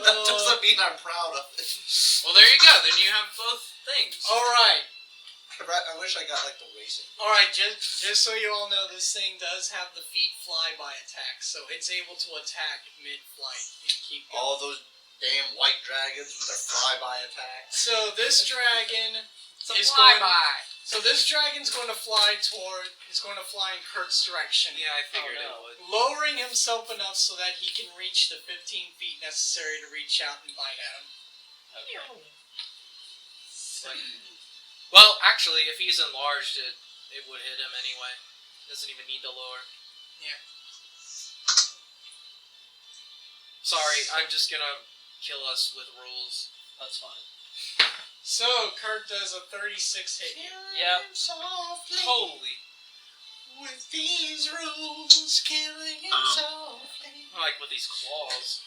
That doesn't mean I'm proud of it. Well, there you go. Then you have both things. Alright. I wish I got like the racing. Alright, just so you all know, this thing does have the feet flyby attack, so it's able to attack mid-flight and keep going. All those damn white dragons with their flyby attacks. So this dragon It's a is flyby. So this dragon's going to fly in Kurt's direction. Yeah, I figured Oh, it no. would. Lowering himself enough so that he can reach the 15 feet necessary to reach out and bite at him. Okay. Well, actually, if he's enlarged, it would hit him anyway. Doesn't even need to lower. Yeah. Sorry, I'm just gonna kill us with rules. That's fine. So Kurt does a 36 hit you. Yep. Softly, Holy. with these rules, killing it softly. I like with these claws.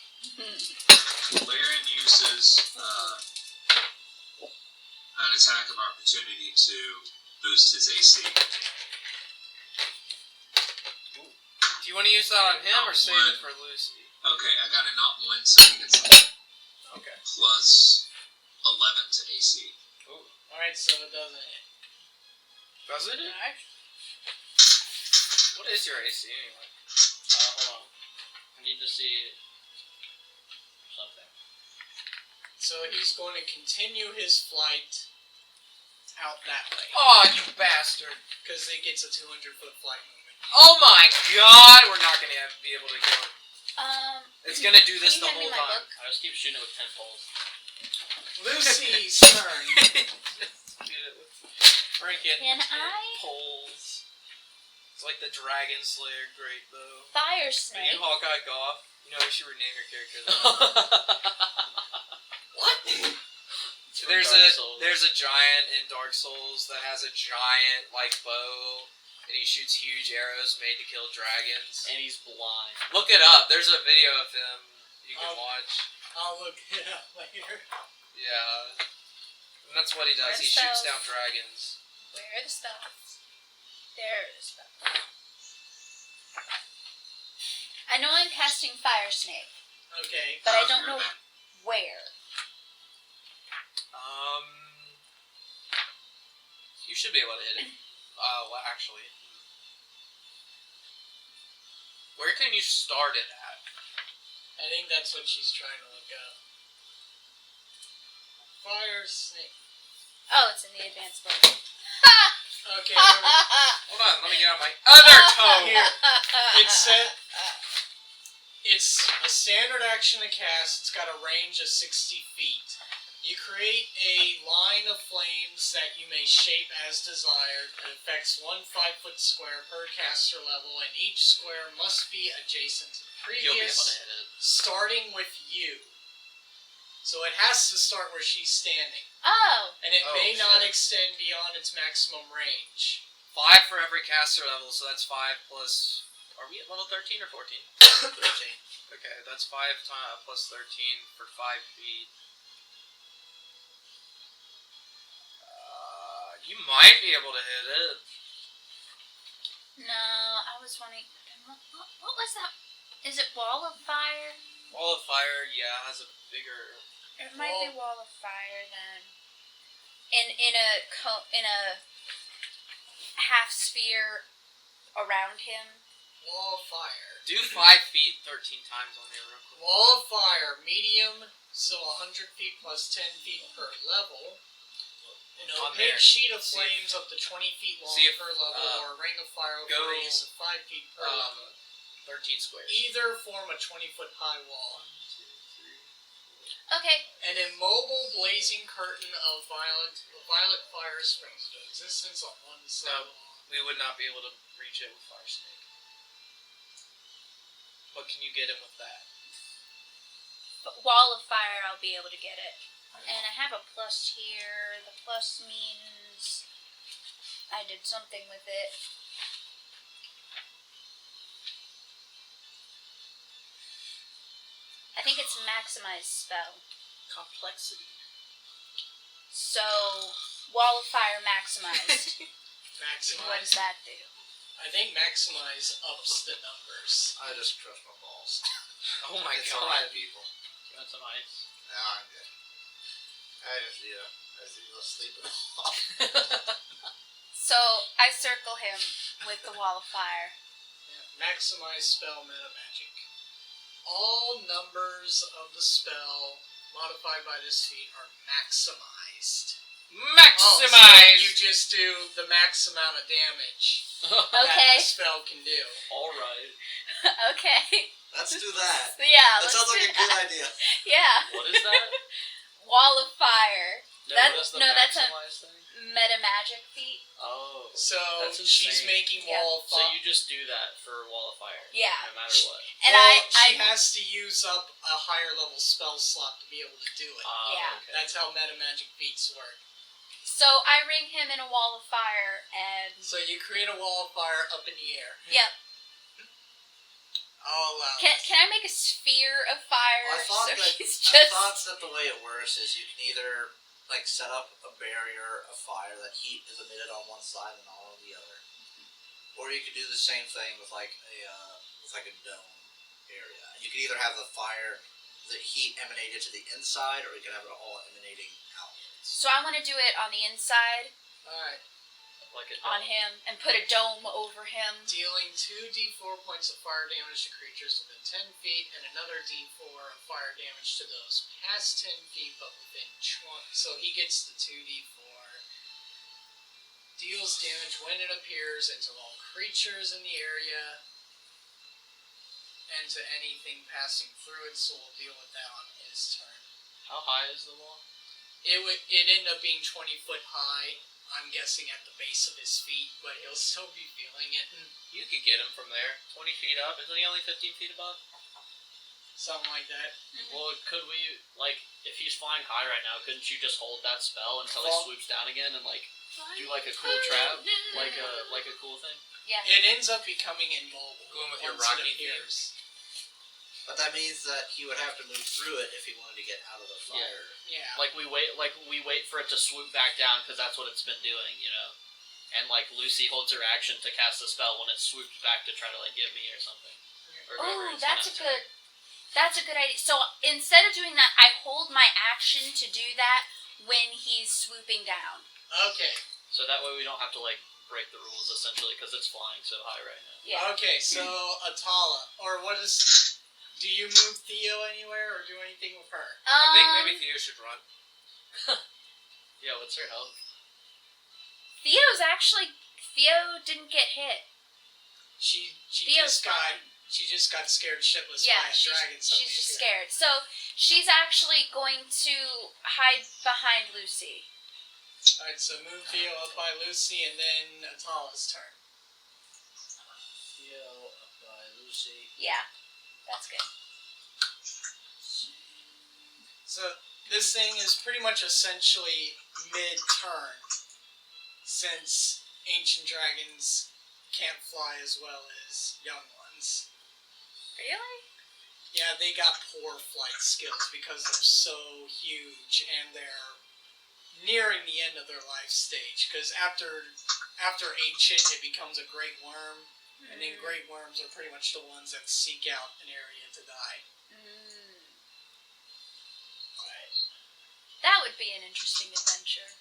Laren uses an attack of opportunity to boost his AC. Do you want to use that on him or save it for Lucy? Okay, I got a not one, so he gets Okay. plus 11 to AC. Alright, so it doesn't hit. Does it? What is your AC anyway? Hold on. I need to see something. So he's going to continue his flight out that way. Oh, you bastard. Because it gets a 200-foot flight movement. Oh my god, we're not gonna be able to go. It's gonna do this can the you hand me whole my time. book? I just keep shooting it with 10 poles. Lucy's turn. For It's like the Dragon Slayer great bow. Fire Are snake. you Hawkeye Goth? You know you should rename your character that. What? There's a giant in Dark Souls that has a giant like bow, and he shoots huge arrows made to kill dragons. And he's blind. Look it up. There's a video of him you can watch. I'll look it up later. Yeah, and that's what he does. He shoots down dragons. Where are the spells? There are the spells. I know I'm casting Fire Snake, Okay. but I don't know where. You should be able to hit it. Well, actually. Where can you start it at? I think that's what she's trying to look up. Fire snake. Oh, it's in the advanced book. Okay. Hold on, let me get out my other toe. Here. It's a standard action to cast. It's got a range of 60 feet. You create a line of flames that you may shape as desired. It affects 1 5-foot square per caster level, and each square must be adjacent to the You'll be able previous, to hit it. starting with you. So it has to start where she's standing. Oh. And it Oh, may not shit. extend beyond its maximum range. 5 for every caster level, so that's 5 plus... Are we at level 13 or 14? 13. Okay, that's 5 plus 13 for 5 feet. You might be able to hit it. No, I was wondering. What was that? Is it Wall of Fire? Wall of Fire, yeah, has a bigger... It might be Wall of Fire then. In a half sphere around him. Wall of fire. Do 5 feet 13 times on the real quick. Wall of fire, medium, so 100 feet plus 10 feet per level. An On opaque there. sheet of See flames up to 20 feet long see if, per level, or a ring of fire over go, a radius of 5 feet per level. 13 squares. Either form a 20-foot high wall. 1, 2, 3. Okay. An immobile blazing curtain of violet fire springs into existence on one side. We would not be able to reach it with Fire Snake. What can you get him with that? Wall of Fire, I'll be able to get it. And I have a plus here. The plus means I did something with it. I think it's maximized spell. Complexity. So, Wall of Fire maximized. Maximize. What does that do? I think maximize ups the numbers. I just crushed my balls. Oh my It's god. alright, people. You want some ice? No, I'm good. I just need to go sleep it off. So, I circle him with the Wall of Fire. Yeah. Maximize spell meta magic. All numbers of the spell modified by this feat are maximized. Maximize! Oh, so you just do the max amount of damage that Okay. the spell can do. Alright. Okay. Let's do that. Yeah, That let's sounds like do a good that. idea. Yeah. What is that? Wall of Fire. No, That's- that's the no, that's a- maximize thing? Meta magic feat. Oh. So That's she's insane. making Yeah. wall of So fire. you just do that for Wall of Fire? Yeah. No matter what? And well, I she has to use up a higher level spell slot to be able to do it. Yeah. Okay. That's how meta magic feats work. So I ring him in a wall of fire, and So you create a wall of fire up in the air. yep. I'll allow Can it. I make a sphere of fire? I thought so that he's I just thought that the way it works is you can either like set up a barrier of fire that heat is emitted on one side and all on the other, or you could do the same thing with like a dome area. You could either have the heat emanated to the inside, or you could have it all emanating outwards. So I want to do it on the inside Alright. Like a on him and put a dome over him. Dealing 2d4 points of fire damage to creatures within 10 feet, and another d4 of fire damage to those past 10 feet but within 20. So he gets the 2d4. Deals damage when it appears into all creatures in the area and to anything passing through it, so we'll deal with that on his turn. How high is the wall? It ended up being 20 foot high. I'm guessing at the base of his feet, but he'll still be feeling it. And You could get him from there. 20 feet up. Isn't he only 15 feet above? something like that. Well, could we, like, if he's flying high right now, couldn't you just hold that spell until he Well- swoops down again and, like, do, like, a cool trap? Like a cool thing? Yeah. It ends up becoming immobile. Going with your once it Rocky appears. But that means that he would have to move through it if he wanted to get out of the fire. Yeah. Like, we wait for it to swoop back down, because that's what it's been doing, you know? And, like, Lucy holds her action to cast a spell when it swoops back to try to, like, get me or something. Or whoever Oh, it's that's a gonna good. That's a good idea. So instead of doing that, I hold my action to do that when he's swooping down. Okay. So that way we don't have to, like, break the rules, essentially, because it's flying so high right now. Yeah. Okay, so Atala, or what is... Do you move Theo anywhere, or do anything with her? I think maybe Theo should run. Yeah, what's her health? Theo didn't get hit. She Theo's just got fine. she just got scared shitless Yeah, by a dragon. she's just scared. So she's actually going to hide behind Lucy. Alright, so move Theo up by Lucy, and then Atala's turn. Theo up by Lucy. Yeah, that's good. So this thing is pretty much essentially mid-turn, since ancient dragons can't fly as well as young ones. Really? Yeah, they got poor flight skills because they're so huge, and they're nearing the end of their life stage. Because after ancient, it becomes a great worm, and then great worms are pretty much the ones that seek out an area to die. That would be an interesting adventure.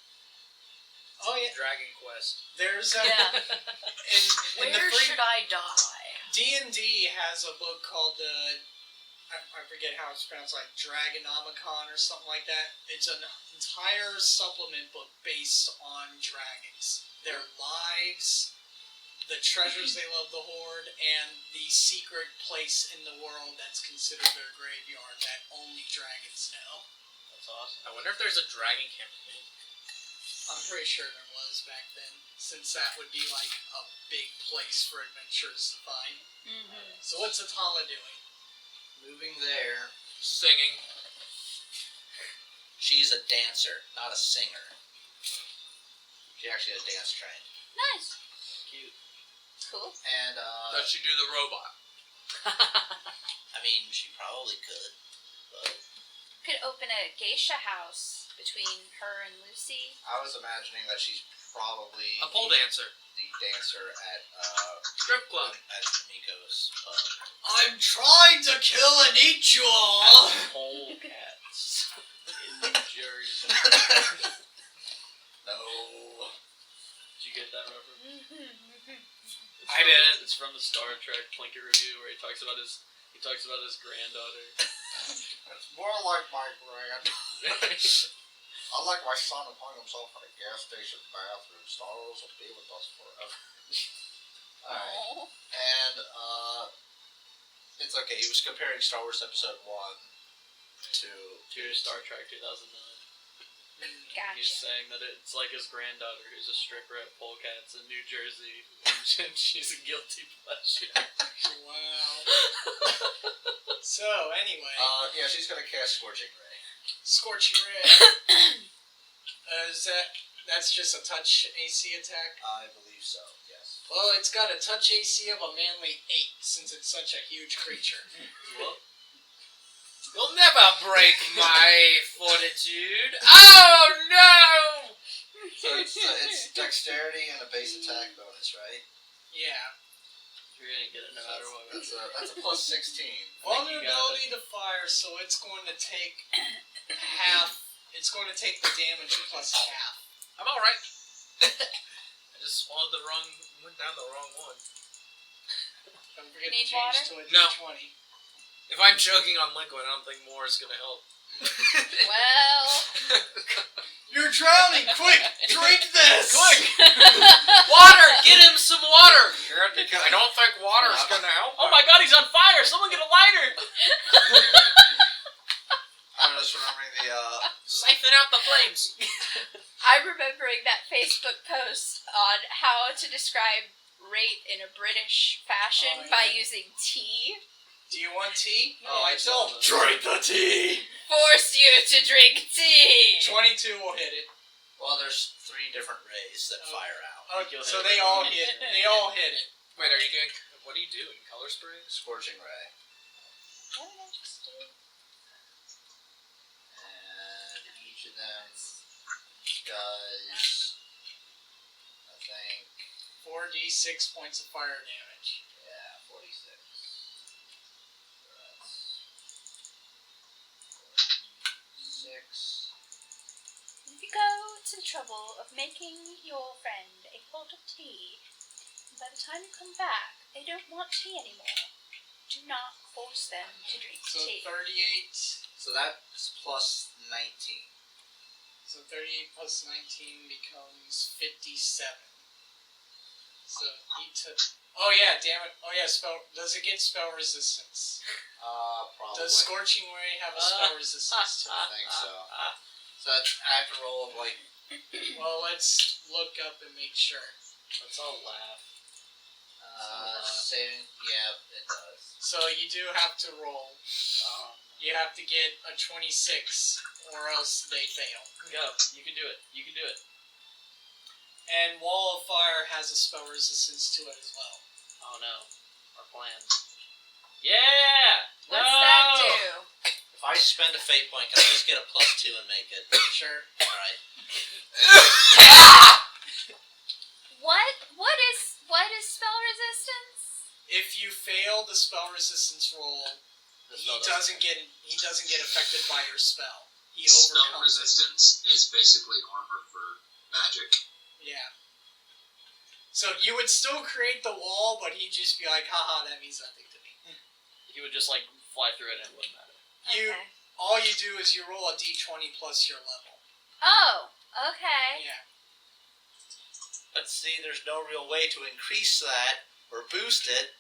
Oh yeah, Dragon Quest. there's Yeah. in the Where free should I die? D&D has a book called I forget how it's pronounced, like Dragonomicon or something like that. It's an entire supplement book based on dragons, their lives, the treasures they love to hoard, and the secret place in the world that's considered their graveyard that only dragons know. That's awesome. I wonder if there's a dragon campaign. I'm pretty sure there was back then, since that would be like a big place for adventurers to find. So what's Atala doing? Moving there. Singing. She's a dancer, not a singer. She actually has dance trained. Nice. Cute. Cool. And, Does she do the robot? I mean, she probably could, but Could open a geisha house between her and Lucy. I was imagining that she's probably A pole dancer. the dancer at, Strip club. at Miko's pub. I'm trying to kill and eat you all! Pole cats in New Jersey. No. Did you get that reference? I didn't. It's from the Star Trek Plinker review where he talks about his granddaughter. It's more like my grand. I like my son hung himself in a gas station bathroom. Star Wars will be with us forever. Alright. And, it's okay. He was comparing Star Wars Episode 1 to Star Trek 2009. Gotcha. He's saying that it's like his granddaughter who's a stripper at Polecats in New Jersey, and she's a guilty pleasure. Wow. So, anyway. yeah, she's gonna cast Scorching Ray. Scorching Ray. That's just a touch AC attack? I believe so, yes. Well, it's got a touch AC of a manly 8, since it's such a huge creature. Well, You'll never break my fortitude. Oh no! So it's dexterity and a base attack bonus, right? Yeah. you're gonna get it no matter what. That's a plus 16. Vulnerability to fire, so it's going to take half. It's going to take the damage plus half. I'm alright. I just went down the wrong one. Don't forget Need to change water? to a No. D20. If I'm choking on liquid, I don't think more is gonna help. Well. You're drowning! Quick! Drink this! Quick! Water! Get him some water! I don't think water's gonna help. Oh my god, he's on fire! Someone get a lighter! I'm gonna just remembering the Siphon out the flames. I'm remembering that Facebook post on how to describe rape in a British fashion by using tea. Do you want tea? Oh, I saw don't. that. drink the tea. Force you to drink tea. 22 will hit it. Well, there's 3 different rays that fire out. Oh, You'll so hit they it. all hit. They all hit it. Wait, are you doing? What are you doing? Color spray? Scorching ray. What did I just do? And each of them does, I think, 4d6 points of fire damage. yeah, 46. So that's 46. If you go to the trouble of making your friend a pot of tea, and by the time you come back, they don't want tea anymore, do not force them to drink So tea. 38. So that's plus 19. So 38 plus 19 becomes 57. So he took. Oh yeah, damn it. Oh yeah, spell. Does it get spell resistance? Probably. Does Scorching Ray have a spell resistance to I it? think so. So that's, I have to roll like. Well, let's look up and make sure. Let's all laugh. Saving. Yeah, it does. So you do have to roll. You have to get a 26, or else they fail. Go. You can do it. You can do it. And Wall of Fire has a spell resistance to it as well. Oh no. Our plan. Yeah! What's no! that do? If I spend a fate point, can I just get a +2 and make it? Sure. Alright. What is spell resistance? If you fail the spell resistance roll, he doesn't get affected by your spell. He Spell overcomes it. resistance is basically armor for magic. Yeah. So you would still create the wall, but he'd just be like, haha, that means nothing to me. He would just like fly through it and it wouldn't matter. Okay. All you do is you roll a d20 plus your level. Oh, okay. Yeah. But see, there's no real way to increase that or boost it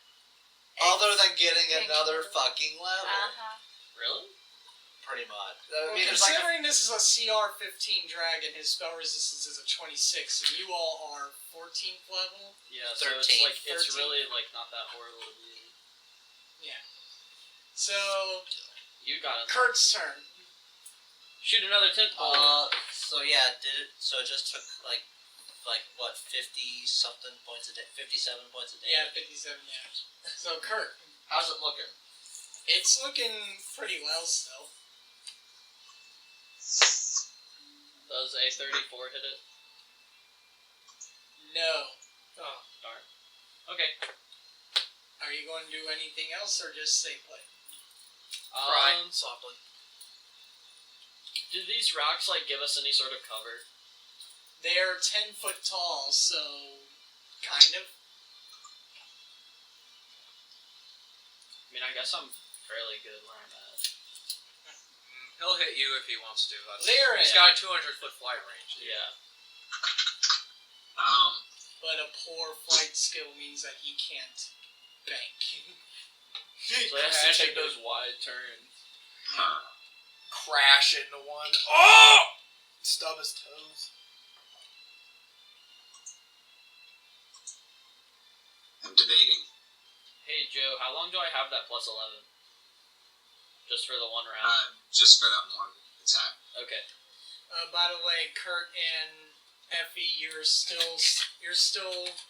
other than getting another fucking level. Uh-huh. Really? Pretty much. Well, I mean, there's like a, considering this is a CR15 dragon, his spell resistance is a 26, and you all are 14th level. Yeah, so 13, it's like it's 13. really like not that horrible to be. So, You got it. Kurt's turn. Shoot another tent pole. so yeah, so it just took like what, 50 something points a day, 57 points a day. Yeah, 57 damage. So, Kurt, How's it looking? it's looking pretty well still. Does a 34 hit it? No. Oh, darn. Okay. Are you going to do anything else, or just stay put? Cry softly. Do these rocks like give us any sort of cover? They're 10 foot tall, so kind of. I mean, I guess I'm fairly good where I'm at. He'll hit you if he wants to. There He's it got a 200-foot flight range. Yeah. But a poor flight skill means that he can't bank. So he has to take those wide turns. Crash into one. Oh! Stub his toes. I'm debating. Hey Joe, how long do I have that plus 11? Just for the one round? Just for that one attack. Okay. By the way, Kurt and Effie, you're still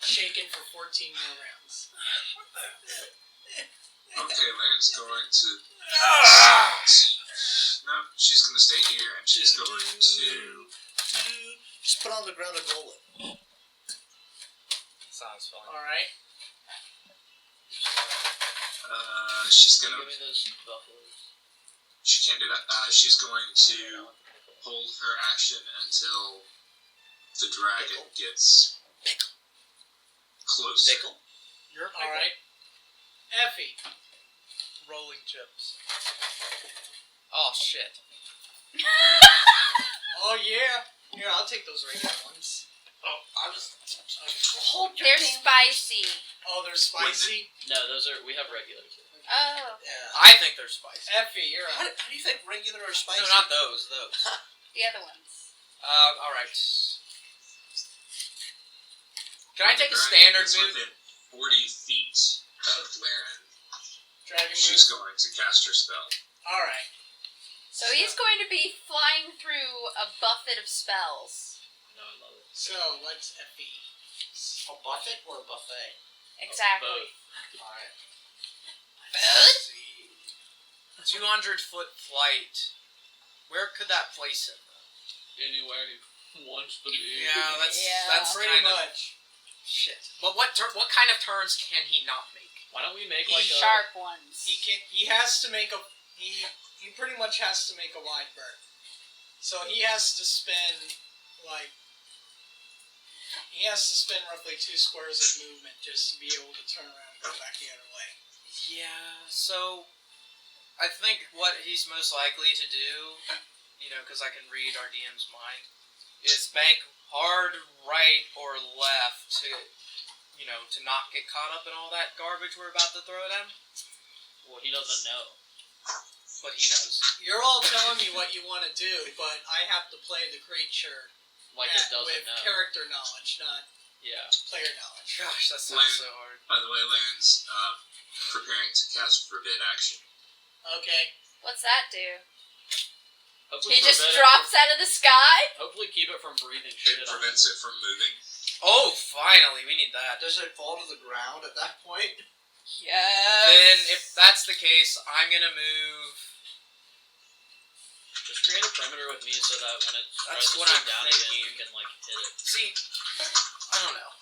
shaken for 14 more rounds. Okay, Lane's going to. No, she's going to stay here, and she's going to. Just put it on the ground and roll it. Sounds fun. Alright. She's going Give to. me those buffaloes. She can't do that. She's going to hold her action until the dragon gets closer. Pickle? You're a Alright. Effie. rolling chips. Oh shit. Oh yeah. Here, I'll take those regular ones. Oh, I was. Hold They're spicy. Oh, they're spicy? No, those are, we have regular too. Oh, Yeah. I think they're spicy. Effie, you're How up. do you think regular or spicy? No, not those. the other ones. Alright. Can I take a standard It's move? within 40 feet of Laren. Dragon She's move. going to cast her spell. Alright. So he's going to be flying through a buffet of spells. No, I love it. So, what's Effie? A buffet or a buffet? Exactly. Alright. Both? 200-foot flight. Where could that place him? Anywhere he wants to be. Yeah, that's Pretty kind of much. shit. But what kind of turns can he not make? Why don't we make He like a Sharp ones. He has to make a he pretty much has to make a wide berth. So he has to spend roughly 2 squares of movement just to be able to turn around and go back the other way. Yeah, so I think what he's most likely to do, because I can read our DM's mind, is bank hard right or left to not get caught up in all that garbage we're about to throw at him. Well, he doesn't know. But he knows. You're all telling me what you want to do, but I have to play the creature Like it doesn't with know. character knowledge, not Yeah. player knowledge. Gosh, that sounds so hard. By the way, Laren's preparing to cast Forbid Action. Okay. What's that do? Hopefully He just prevent it drops out of the sky? Hopefully keep it from breathing shit It on him. prevents it from moving. Oh, finally, we need that. Does it fall to the ground at that point? Yes. Then, if that's the case, I'm gonna move. Just create a perimeter with me so that when it tries That's to what swoop I'm down thinking. again, you can like hit it. See, I don't know.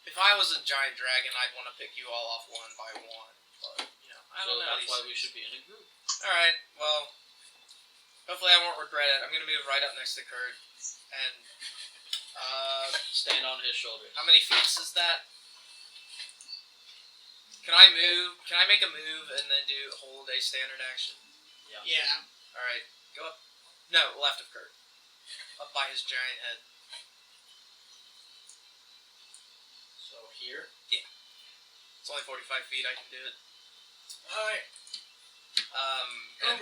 If I was a giant dragon, I'd want to pick you all off one by one. But, I don't So know. that's why we should be in a group. Alright, well, hopefully I won't regret it. I'm going to move right up next to Kurt. And, Stand on his shoulder. how many feet is that? Can I move? Can I make a move and then hold a standard action? Yeah. Alright, go up. No, left of Kurt. Up by his giant head. So here? It's only 45 feet, I can do it. Alright. And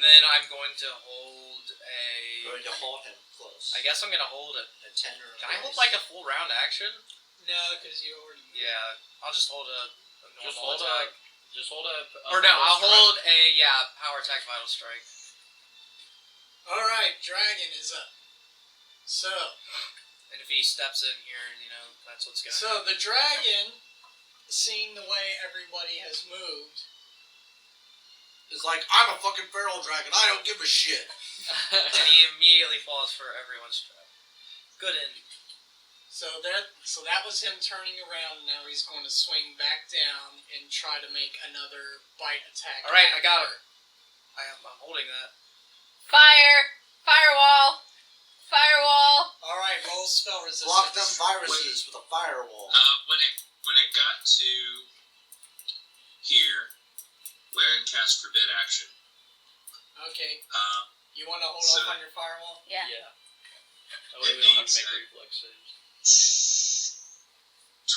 then I'm going to hold Going to hold him close. I guess I'm going to hold a... A tender. Can I hold like a full round action? No, because you already. Yeah, I'll just hold a normal Just hold attack. a Or no, vital I'll strike. hold a, power attack vital strike. Alright, dragon is up. So, And if he steps in here, that's what's going to so the dragon, seeing the way everybody has moved, It's like, I'm a fucking feral dragon. I don't give a shit. And he immediately falls for everyone's trap. Good ending. so that was him turning around, and now he's going to swing back down and try to make another bite attack. Alright, at I got her. him. I'm holding that. Fire! Firewall! Firewall! Alright, roll spell resistance. Block them viruses with a firewall. When it got to here, Laren cast Forbid Action. Okay, Um, you want to hold So- off on your firewall? Yeah. That way It we don't have to needs make a- reflex saves.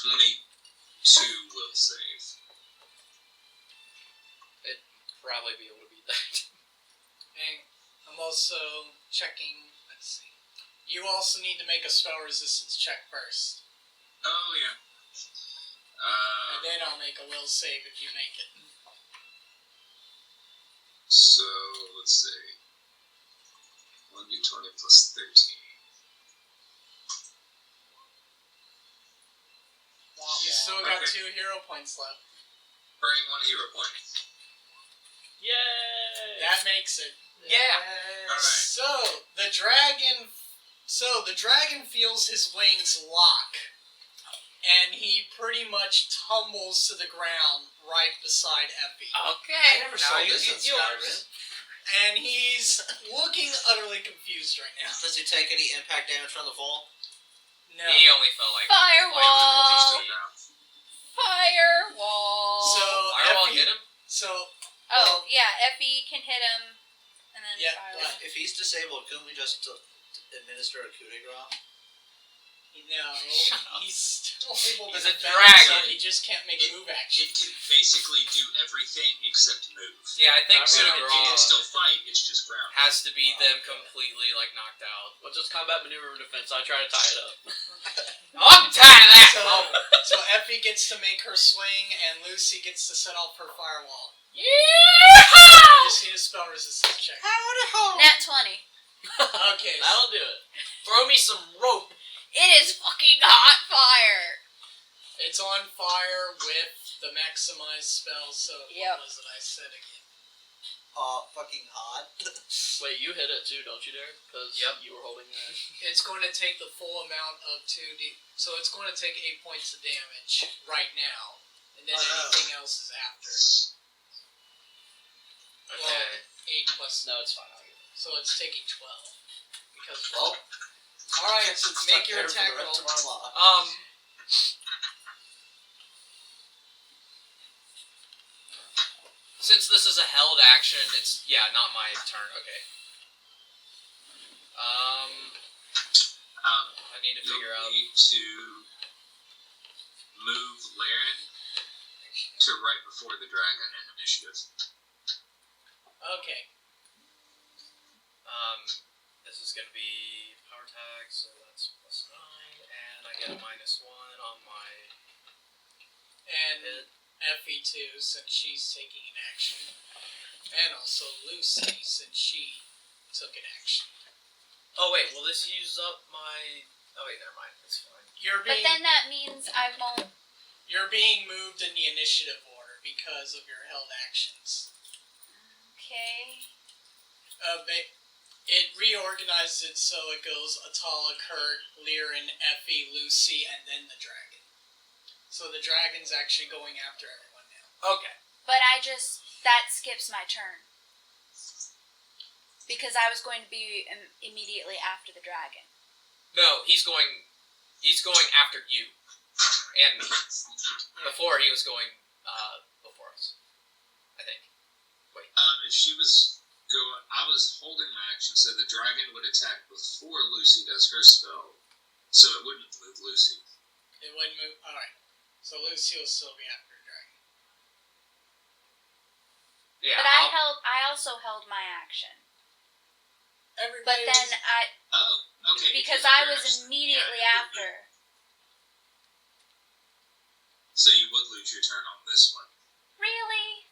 22 will save. Probably be able to beat that. And I'm also checking. Let's see. You also need to make a spell resistance check first, Oh, yeah. and then I'll make a will save if you make it. So, let's see. 1d20 plus 13. You still got Okay. 2 hero points left. Burning 1 hero point. Yay! That makes it. Yeah. Alright. So the dragon feels his wings lock, and he pretty much tumbles to the ground right beside Effie. Okay. I never now saw you this in get yours. Skyrim. And he's looking utterly confused right now. Does he take any impact damage from the fall? No. He only felt like... Firewall! Still down. Firewall! So Firewall Effie, hit him? So Oh, yeah, Effie can hit him, and then Yeah, firewall. If he's disabled, couldn't we just administer a coup de grace? No, Shut up. he's still able to He's a defend dragon. himself, he just can't make move It action. can basically do everything except move. Yeah, I think Not coup de really. It can grace still fight, it's just grounded. has to be them completely like knocked out. What's his combat maneuver or defense? I try to tie it up. I'm tired of that. So Effie gets to make her swing, and Lucy gets to set off her firewall. Yeah. I just need a spell resistance check. Nat 20. Okay, That'll do it. Throw me some rope. It is fucking hot fire. it's on fire with the maximized spell, so Yep. what was it I said again? Fucking hot. Wait, you hit it too, don't you, Derek? Because Yep. you were holding that. It's going to take the full amount of 2d, so it's going to take 8 points of damage right now, and then anything else is after. Okay. Well, 8 plus, No, it's fine. I'll get it. so it's taking 12. Because Well, alright, It's stuck make your there for attack the rest roll. of our lives. Since this is a held action, it's not my turn. Okay. I need to figure out. You'll need to move Laren to right before the dragon in initiative. Okay. This is gonna be power tag, so that's +9, and I get a -1 on my And hit. Effie too, since she's taking an action. And also Lucy, since she took an action. Oh wait, will this use up my? Oh wait, never mind. It's fine. But then that means I won't. You're being moved in the initiative order because of your held actions. Okay. It reorganizes it so it goes Atala, Kurt, Lyran, Effie, Lucy, and then the dragon. So the dragon's actually going after everyone now. Okay. But that skips my turn. Because I was going to be immediately after the dragon. No, he's going after you and me. Before he was going before us, I think. If she was I was holding my action, so the dragon would attack before Lucy does her spell, so it wouldn't move Lucy. It wouldn't move. Alright. So Lucy will still be after the dragon. Yeah. But I also held my action. But Everybody then Oh, okay. because you I have your was action. immediately Yeah, after. So you would lose your turn on this one. Really?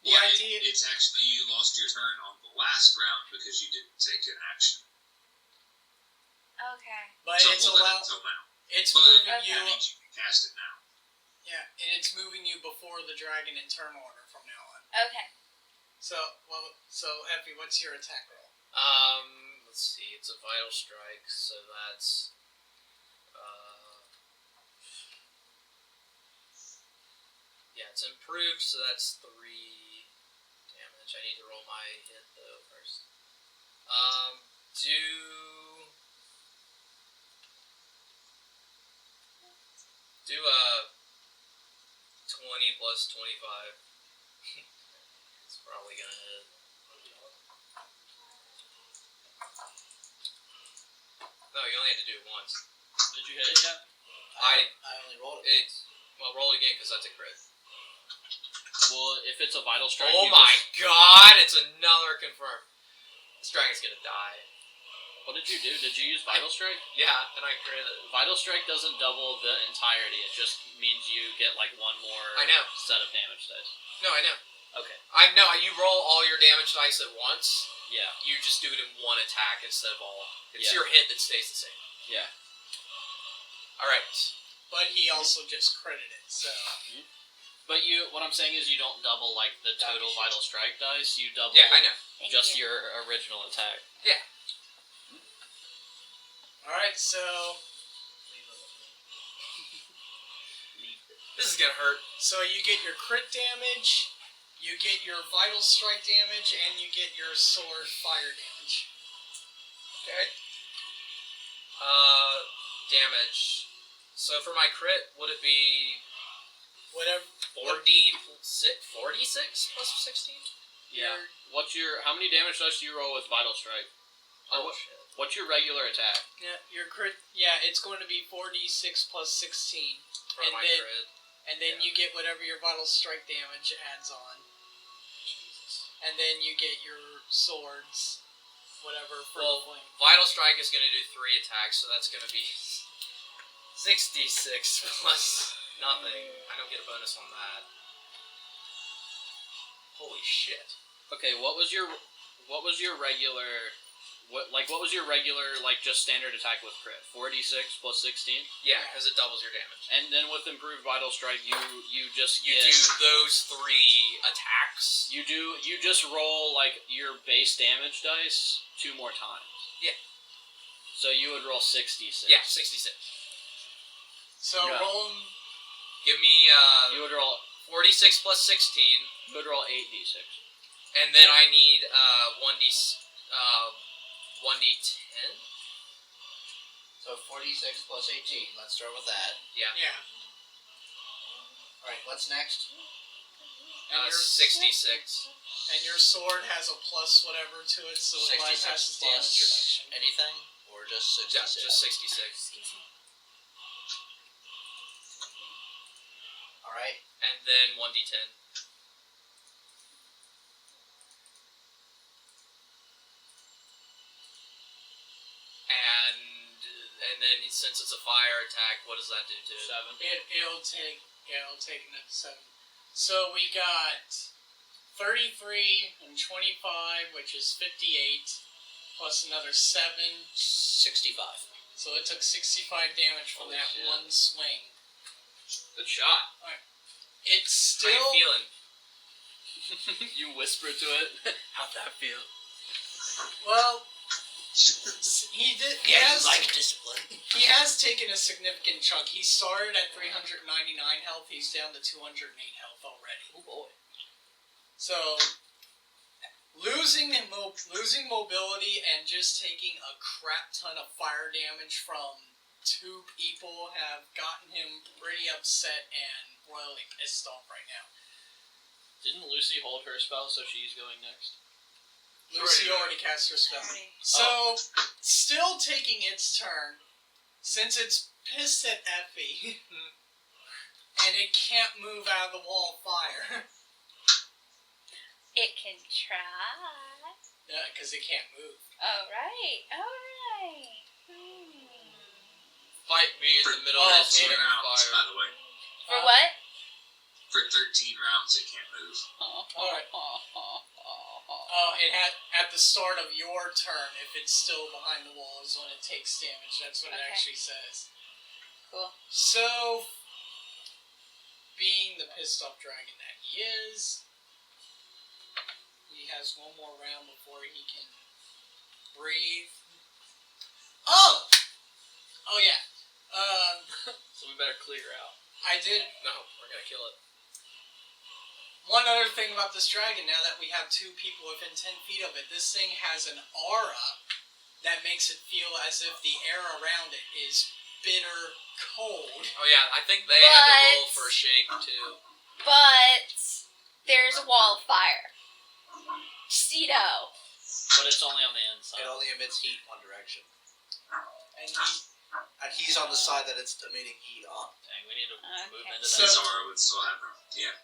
The Well, idea- it's actually you lost your turn on the last round because you didn't take an action. Okay. But So it's hold it allowed. until now. It's But moving that you. means you can cast it now. Yeah, and it's moving you before the dragon in turn order from now on. Okay. So Effie, what's your attack roll? Let's see. It's a vital strike, so that's it's improved, so that's 3 damage. I need to roll my hit though first. Do 20 plus 25. It's probably gonna hit. No, you only had to do it once. Did you hit it yet? I only rolled it. Well, roll again because that's a crit. Well, if it's a vital strike, Oh you my just- god, it's another confirm. This dragon's gonna die. What did you do? Did you use vital strike? Yeah, and I crit it. Vital strike doesn't double the entirety. It just means you get like one more I know. set of damage dice. No, I know. Okay. You roll all your damage dice at once. Yeah. You just do it in one attack instead of all. It's Yeah. your hit that stays the same. Yeah. Alright. But he also just credited, so But what I'm saying is you don't double like the total vital strike dice. You double Yeah, I know. Thank just you. your original attack. Yeah. alright, so This is gonna hurt. you get your crit damage, you get your vital strike damage, and you get your sword fire damage. Okay. Damage. So for my crit, would it be Whatever 46 plus 16? Yeah. How many damage dice do you roll with vital strike? Oh shit. What's your regular attack? yeah, your crit Yeah, it's going to be 4d6 plus 16. For And my then- crit. And then you get whatever your vital strike damage adds on. And then you get your swords, whatever, for Well, the flame. Vital Strike is going to do 3 attacks, so that's going to be 66 plus nothing. I don't get a bonus on that. Holy shit. Okay, what was your regular just standard attack with crit? 4d6 plus 16? Yeah, because it doubles your damage. And then with improved vital strike, you just You get, do those 3 attacks. you just roll like your base damage dice 2 more times. Yeah. So you would roll 66. Yeah, 66. So Yeah. roll 'em. Give me You would roll 46 plus 16, 8d6. and then I need 1d10. So 46 plus 18. Let's start with that. Yeah. Yeah. Alright, what's next? And, 66. and your sword has a plus whatever to it, so it 66 bypasses plus damage reduction. anything? Or just Yeah, 66? just 66. Alright. And then 1d10. And then since it's a fire attack, what does that do to it? 7. It'll take another 7. So we got 33 and 25, which is 58, plus another 7. 65. So it took 65 damage from Holy that shit. one swing. Good shot. It's How you still feeling? You whisper to it. How'd that feel? well. He did. He has, discipline. he has taken a significant chunk. He started at 399 health. He's down to 208 health already. Oh boy. So losing mobility and just taking a crap ton of fire damage from 2 people have gotten him pretty upset and royally pissed off right now. Didn't Lucy hold her spell, so she's going next? Lucy already cast her spell. So, still taking its turn, since it's pissed at Effie, and it can't move out of the wall of fire. It can try. Yeah, because it can't move. Alright. Fight me in the middle Oh, of this 13 ring of rounds, by fire. the way. For what? For 13 rounds, it can't move. Alright. At the start of your turn, if it's still behind the wall, is when it takes damage. That's what it Okay. actually says. Cool. So, being the pissed off dragon that he is, he has one more round before he can breathe. Oh! Oh yeah. So we better clear out. I did. No, we're gonna kill it. One other thing about this dragon, now that we have 2 people within 10 feet of it, this thing has an aura that makes it feel as if the air around it is bitter cold. Oh yeah, I think they had to roll But- for a shake too. But there's a wall of fire. Cedo. But it's only on the It inside. only emits heat one direction. And He's on the side that it's emitting heat on. Dang, we need to move Okay. into So- that. Zara would still have her. Yeah.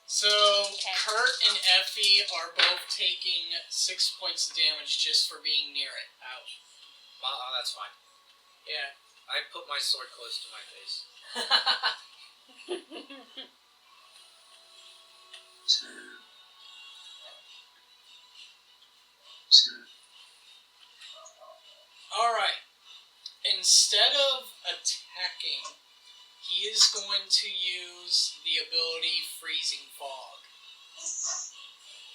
so Okay. Kurt and Effie are both taking 6 points of damage just for being near it. Ouch. Well, that's fine. Yeah. I put my sword close to my face. 10. Alright. Instead of attacking, he is going to use the ability Freezing Fog.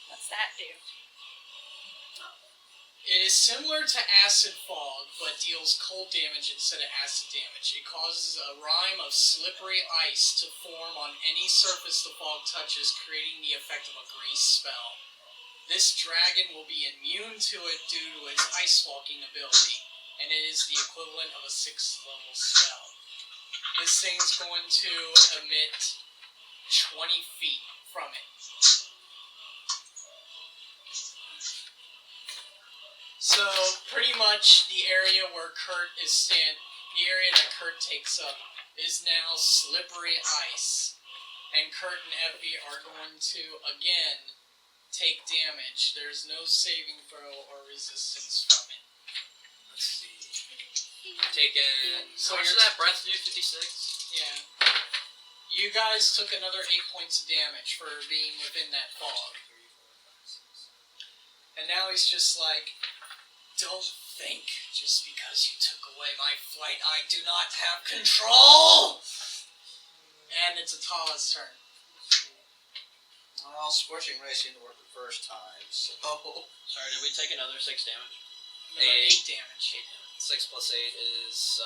What's that do? It is similar to Acid Fog, but deals cold damage instead of acid damage. It causes a rime of slippery ice to form on any surface the fog touches, creating the effect of a grease spell. This dragon will be immune to it due to its ice walking ability, and it is the equivalent of a 6th level spell. This thing's going to emit 20 feet from it. So, pretty much the area where Kurt is the area that Kurt takes up is now slippery ice. And Kurt and Effie are going to, again, take damage. There's no saving throw or resistance from it. Let's see. Taking. So How much you're did that breath do? 56? Yeah. You guys took another 8 points of damage for being within that fog. And now he's just like, don't think just because you took away my flight, I do not have control! And it's Atala's turn. Well, Scorching Ray seemed to work the first time, so... Sorry, did we take another 6 damage? Another 8 damage. 6 plus 8 is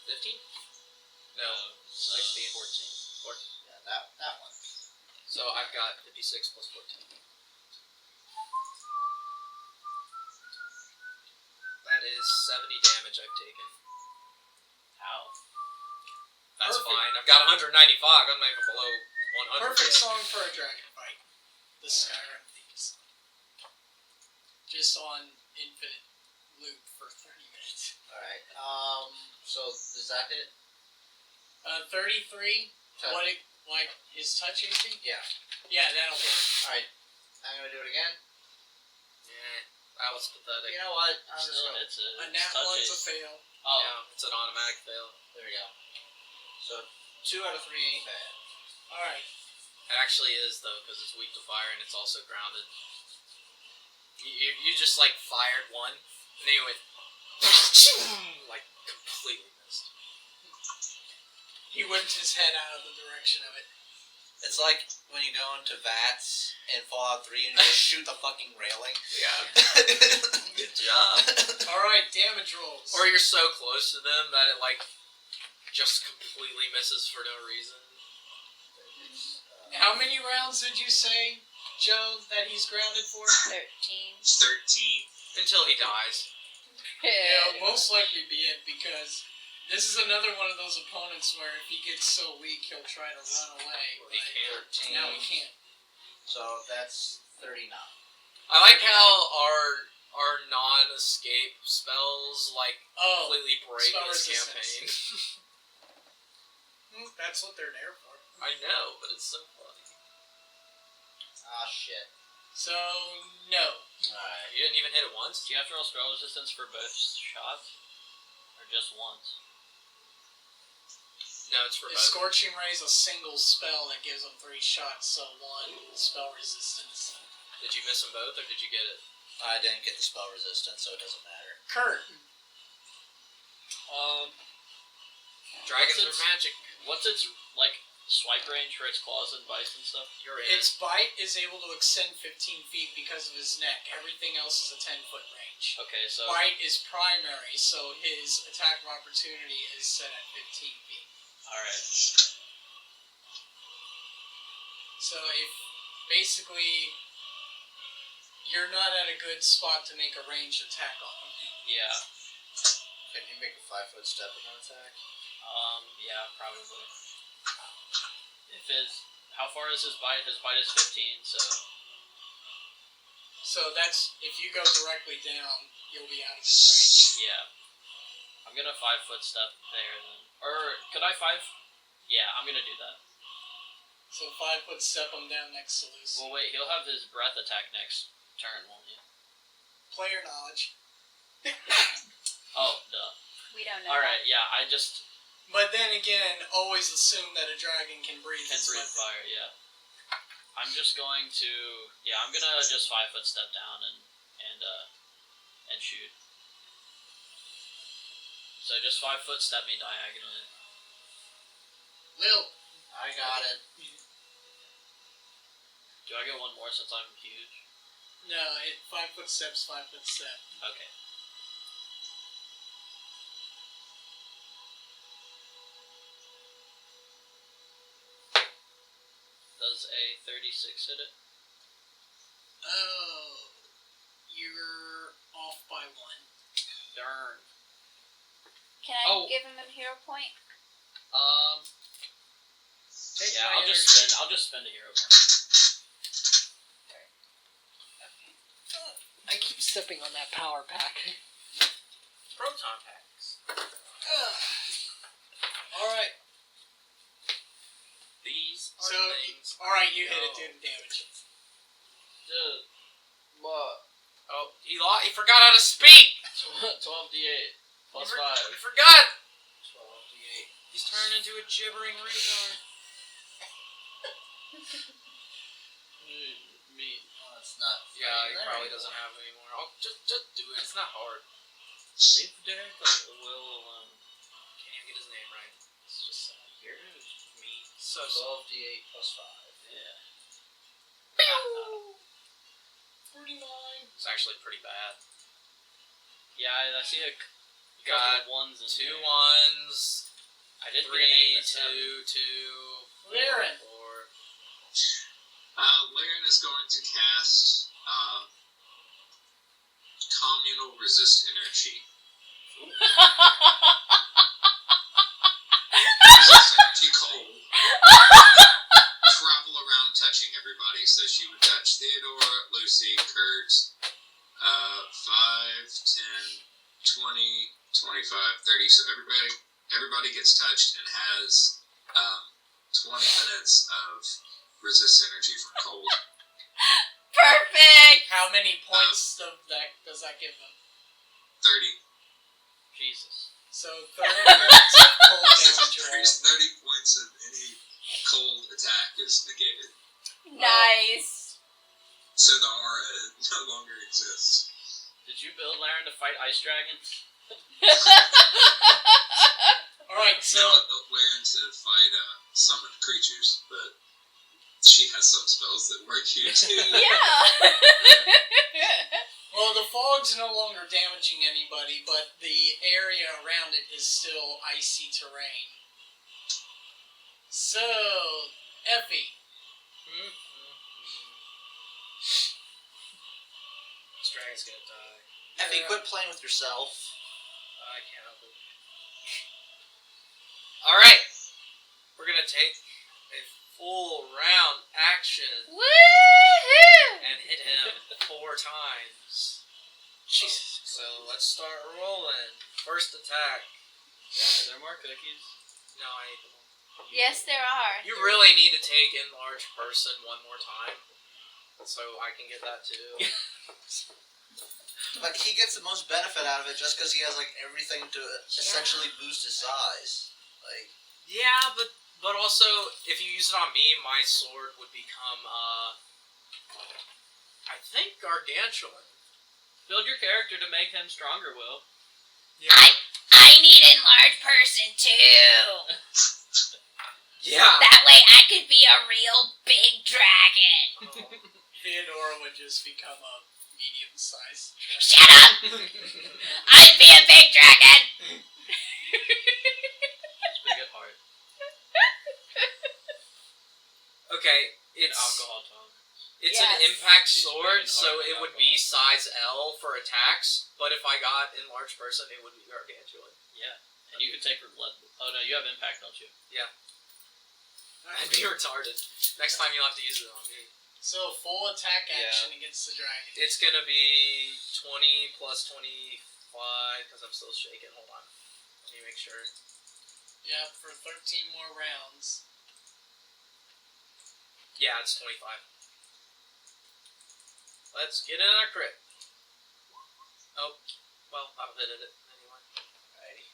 15? No, 16, 14. Yeah, that one. So I've got 56 plus 14. That is 70 damage I've taken. How? That's Perfect. fine. I've got 195. I'm not even below 100 Perfect yet. song for a dragon fight. The Skyrim Thieves. Just on infinite loop for 30 minutes. Alright, so does that hit? 33. What it, like his touch AC? Yeah. Yeah, that'll hit. Alright, I'm gonna do it again. Yeah, that was pathetic. You know what? I'm just Still gonna... hits it. A nat Touch one's it. a fail. Oh, Yeah, it's an automatic fail. There we go. So, 2 out of 3 ain't bad. Alright. It actually is, though, because it's weak to fire and it's also grounded. You just, like, fired one, and then you went... like, completely missed. He whipped his head out of the direction of it. It's like when you go into VATS in Fallout 3 and you just shoot the fucking railing. Yeah. Good job. Alright, damage rolls. Or you're so close to them that it, like, just completely misses for no reason. How many rounds did you say, Joe, that he's grounded for? 13. 13. Until he dies. Yeah, it'll most likely be it, because this is another one of those opponents where if he gets so weak, he'll try to run away. Well, he can't. 13. Now he can't. So that's 39. I like how our non-escape spells, like, Oh, completely break spell this resistance. campaign. That's what they're there for. I know, but it's so funny. Ah, shit. So, no. Alright. You didn't even hit it once? do you have to roll spell resistance for both shots? Or just once? No, it's for Is both. Scorching Ray's a single spell that gives him 3 shots, so 1 spell resistance. Did you miss them both, or did you get it? I didn't get the spell resistance, so it doesn't matter. Kurt. Dragons What's are magic. What's its, like, swipe range for its claws and bites and stuff? You're in. Its bite is able to extend 15 feet because of his neck. Everything else is a 10-foot range. Okay, so... Bite is primary, so his attack of opportunity is set at 15 feet. Alright. So if basically you're not at a good spot to make a ranged attack on him. Yeah. Can you make a 5-foot step in an attack? Yeah, probably. If his... How far is his bite? His bite is 15, so... So that's, if you go directly down, you'll be out of his range. Yeah. I'm gonna 5-foot step there then. Or, could I 5? Yeah, I'm gonna do that. So 5-foot step him down next to Lucy. Well, wait, he'll have his breath attack next turn, won't he? Player knowledge. Oh, duh. We don't know. Alright, yeah, I just But then again, always assume that a dragon can breathe. can his breathe weapon. fire, yeah. I'm just going to... Yeah, I'm gonna just 5-foot step down and shoot. So just 5-foot step me diagonally. Lil. I got it. Do I get one more since I'm huge? No, 5-foot step's 5-foot step. Okay. Does a 36 hit it? Oh, you're off by 1. Darn. Can I Oh. give him a hero point? Take Yeah, my I'll just energy. spend a hero point. I keep stepping on that power pack. Proton packs. Alright. These are So, things. alright, you hit No. it, do the damage. Dude, what? Oh, he forgot how to speak! 12d8 plus He 5. forgot! 12d8. He's turned into a gibbering retard. Me. Oh, it's not. Yeah, he there probably anymore. doesn't have it anymore. I'll just do it. It's not hard. Leave Derek Will alone. Can't even get his name right. It's just you're me. So 12d8 plus 5. Yeah. 49. it's actually pretty bad. Yeah, I see a Got couple ones in two there. ones, I did get 3, an 8 and a 2, 2, 4, Laren. 4. Laren is going to cast communal resist energy. Resist energy cold. Travel around touching everybody. So she would touch Theodora, Lucy, Kurt, 5, 10, 20, 25, 30. So everybody gets touched and has 20 minutes of resist energy from cold. Perfect! How many points does that give them? 30. Jesus. So 30 points of cold damage. Increase 30 points of any cold attack is negated. Nice. So the aura no longer exists. Did you build Laren to fight ice dragons? Alright, So so Laren to fight summoned creatures, but she has some spells that work here too. Yeah. well, the fog's no longer damaging anybody, but the area around it is still icy terrain. So, Effie, This dragon's gonna die. Effie, quit playing with yourself. I can't help it. Alright. We're gonna take a full round action Woohoo! and hit him 4 times. Jesus. So let's start rolling. First attack. Are there more cookies? No, I ate them all. Yes, there are. You really need to take enlarged person one more time. So I can get that too. But he gets the most benefit out of it just because he has like everything to essentially boost his size. Like, Yeah, but also if you use it on me, my sword would become I think gargantuan. Build your character to make him stronger, Will. Yeah. I need enlarged person too. Yeah. That way I could be a real big dragon. Theodora would just become a medium-sized. Shut up! I'd be a big dragon. It's big at heart. Okay, And it's alcohol tolerance. It's Yes. an impact She's sword, big and so hard it to would alcohol. be size L for attacks. But if I got enlarged person, it would be gargantuan. Yeah. And you can take her blood. Oh no, you have impact, don't you? I'd be retarded. Next time you'll have to use it on me. So, full attack action against the dragon. It's gonna be 20 plus 25 because I'm still shaking. Hold on, let me make sure. Yeah, for 13 more rounds. Yeah, it's 25. Let's get in a crit. Oh, well, I've hit it anyway. Alrighty.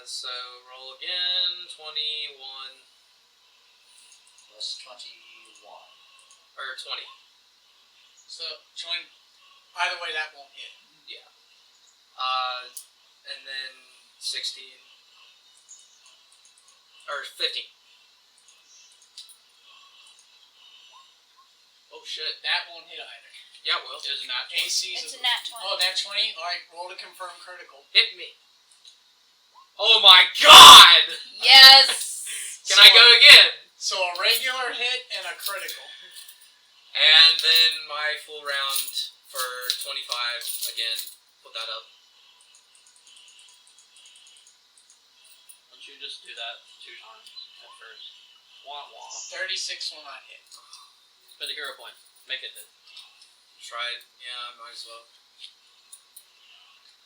So roll again. 21 plus 21. or 20. So, join. Either way, that won't hit. And then 16 or 15. Oh shit. That won't hit either. Yeah, it will. It was not. AC's It's a nat 20. Oh, nat 20? Alright, roll to confirm critical. Hit me. Oh my god! Yes. Can I go again? So, a regular hit and a critical. And then my full round for 25 again. Put that up. Why don't you just do that 2 times at first? Wah wah. 36 will not hit. Spend a hero point. Make it hit. Try it. Yeah, I might as well.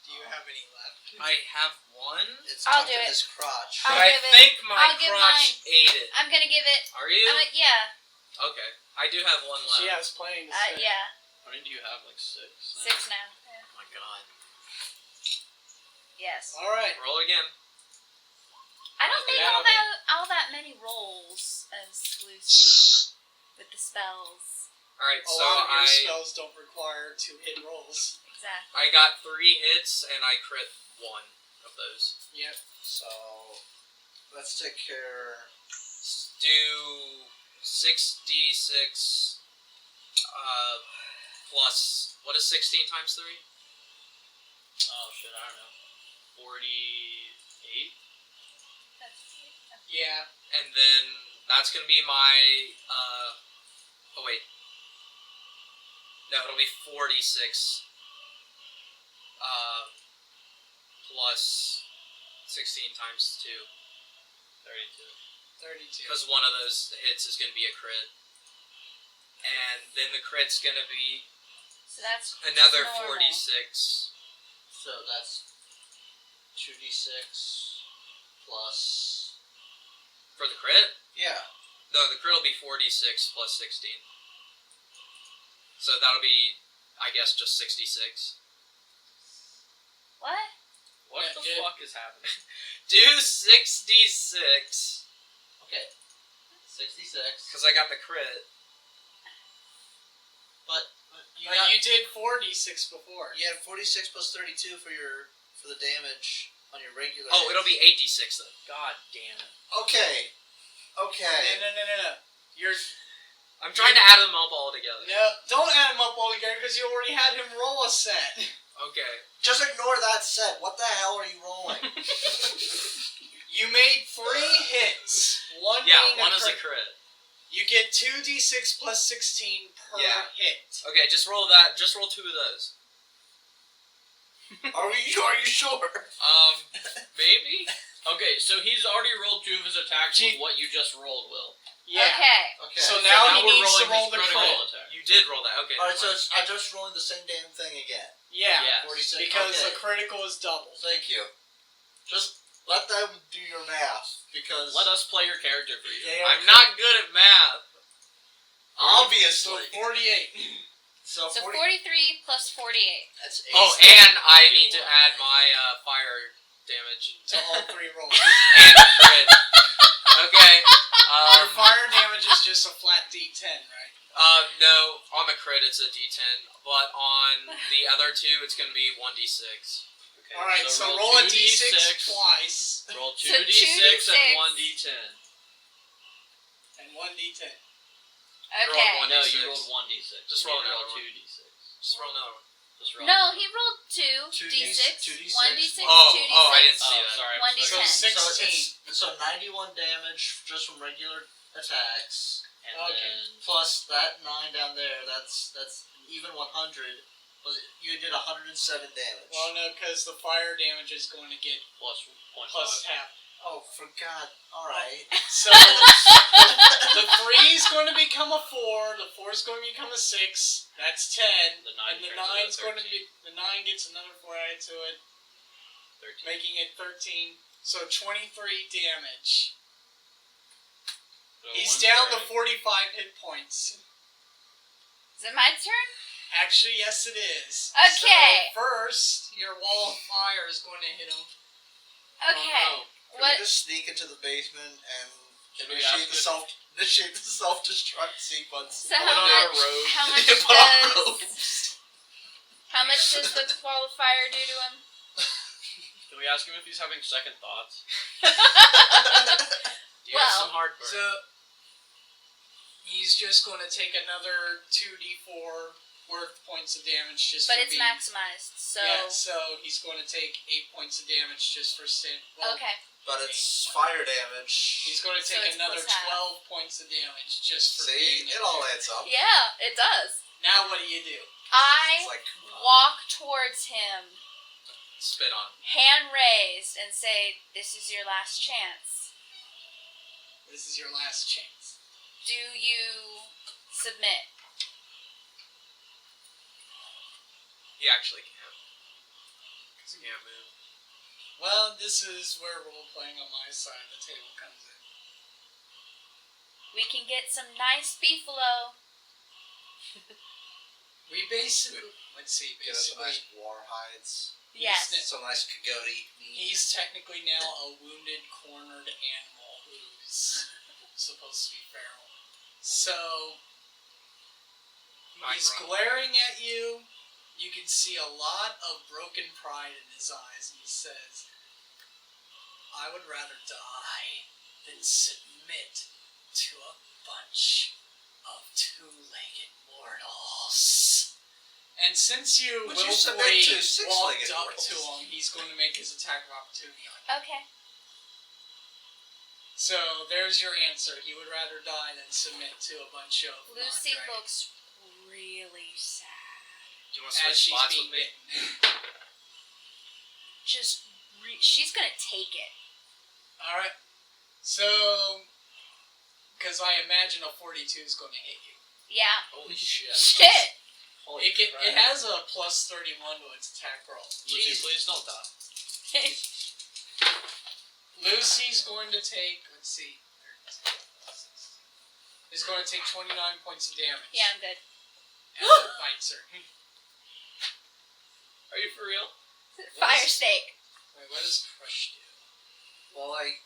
Do you have any left? I have one. It's I'll tucked do in it. his crotch. I'll But I give it- think my I'll give crotch ate it. I'm gonna give it. Are you? Yeah. Okay. I do have one left. She has plenty to say. Yeah. How many do you have? Like 6? 6 now. Yeah. Oh my god. Yes. Alright. Roll again. I don't make That'll all that many rolls as Lucy with the spells. Alright, A so lot of your I spells don't require 2 hit rolls. Exactly. I got 3 hits and I crit 1 of those. Yep. So let's take care. Do 6d6 plus what is 16 times 3? Oh shit, I don't know. 48? Yeah. And then that's gonna be my oh wait. No, it'll be 46 plus 16 times 2. 32. 32. Because one of those hits is going to be a crit. And then the crit's going to be So that's another normal. 46. So that's 2d6 plus. For the crit? Yeah. No, the crit will be 46 plus 16. So that'll be, I guess, just 66. What? What Yeah, the dude. fuck is happening? Do 6d6. Okay. 66. Because I got the crit. But you But got. you did 4d6 before. You had 46 plus 32 for the damage on your regular. Oh, hits. it'll be 8d6 then. God damn it. Okay. Okay. No. You're I'm trying to add them up all together. no. Don't add them up all together because you already had him roll a set. Okay. Just ignore that set. What the hell are you rolling? You made 3 hits. One Yeah, being one a is a crit. crit. You get 2d6 plus 16 per Yeah. hit. Okay, just roll that. Just roll 2 of those. Are you sure? Maybe? Okay, so he's already rolled 2 of his attacks with what you just rolled, Will. Yeah. Okay. Okay. So now he we're needs to rolling roll his the critical crit. attack. You did roll that. Okay. All right. So never mind. I'm just rolling the same damn thing again. Yeah. Yes. 46. Because okay. the critical is double. Thank you. Just let them do your math because Let us play your character for you. They are I'm not good at math. So obviously. 48. So, So 40, 43 plus 48. That's 8. Oh, and I need to add my fire damage To all 3 rolls. and the crit. Okay. Your fire damage is just a flat d10, right? No, on the crit it's a D10, but on the other 2 it's gonna be 1d6. Okay, Alright, so roll a 2 d6 twice. Roll 2 So d6 and 2d6. 1 d10. And 1d10. Okay. One No, d6. you rolled 1d6. Just You roll need to another roll one. 2d6. Just roll another one. Just roll No, another he rolled 2 2d6, d6, 1d6, 2d6. Oh, I didn't see Oh, that. sorry. 1d10. So So 16. it's 91 damage just from regular attacks, And Okay. then plus that 9 down there. That's an even 100. You did 107 damage. Well, no, because the fire damage is going to get plus 0.5. plus half. Oh, for God! All right. So the 3 is going to become a 4. The 4 is going to become a 6. That's 10. The 9 And the turns 9 into is going to 13. be the 9 gets another 4 added to it, 13. making it 13. So 23 damage. So He's 1 down to third. 45 hit points. Is it my turn? Actually, yes, it is. Okay. So first, your wall of fire is going to hit him. Okay. Can What? we just sneak into the basement and Should we initiate ask the self-destruct sequence? So Put how on our much? robes. How much Put on does? How much does the wall of fire do to him? Can we ask him if he's having second thoughts? Do you have Well, some heartburn? So he's just going to take another 2d4 worth points of damage just But for it's being... maximized, so. Yeah, so he's going to take 8 points of damage just for sin. Well, Okay. But it's fire damage. He's going to So take it's another plus half. 12 points of damage just for See, being it in all there. adds up. Yeah, it does. Now what do you do? I It's like walk towards him, Spit on. hand raised, and say, "This is your last chance. This is your last chance. Do you submit?" He actually can't. Because he can't move. Well, this is where role-playing on my side of the table comes in. We can get some nice beefalo. We basically... Let's see, Get us some basically... nice war hides. Yes. Some nice coyote meat. He's technically now a wounded, cornered animal who's supposed to be feral. So, he's glaring at you. You can see a lot of broken pride in his eyes, and he says, I would rather die than submit to a bunch of two-legged mortals. And since you Would you submit willfully to walked six-legged up mortals? to him, he's going to make his attack of opportunity on you. Okay. So, there's your answer. He would rather die than submit to a bunch of Lucy non-dragons. looks really sad. Do you want to As switch she's spots being with me? bitten. She's gonna take it. Alright. So, because I imagine a 42 is going to hit you. Yeah. Holy shit. Shit! Holy It crap. has a plus 31 to its attack roll. Lucy, Jeez. please don't die. Lucy's going to take, let's see, is going to take 29 points of damage. Yeah, I'm good. As it bites her. Are you for real? Fire snake. Wait, what does Crush do? Well, like,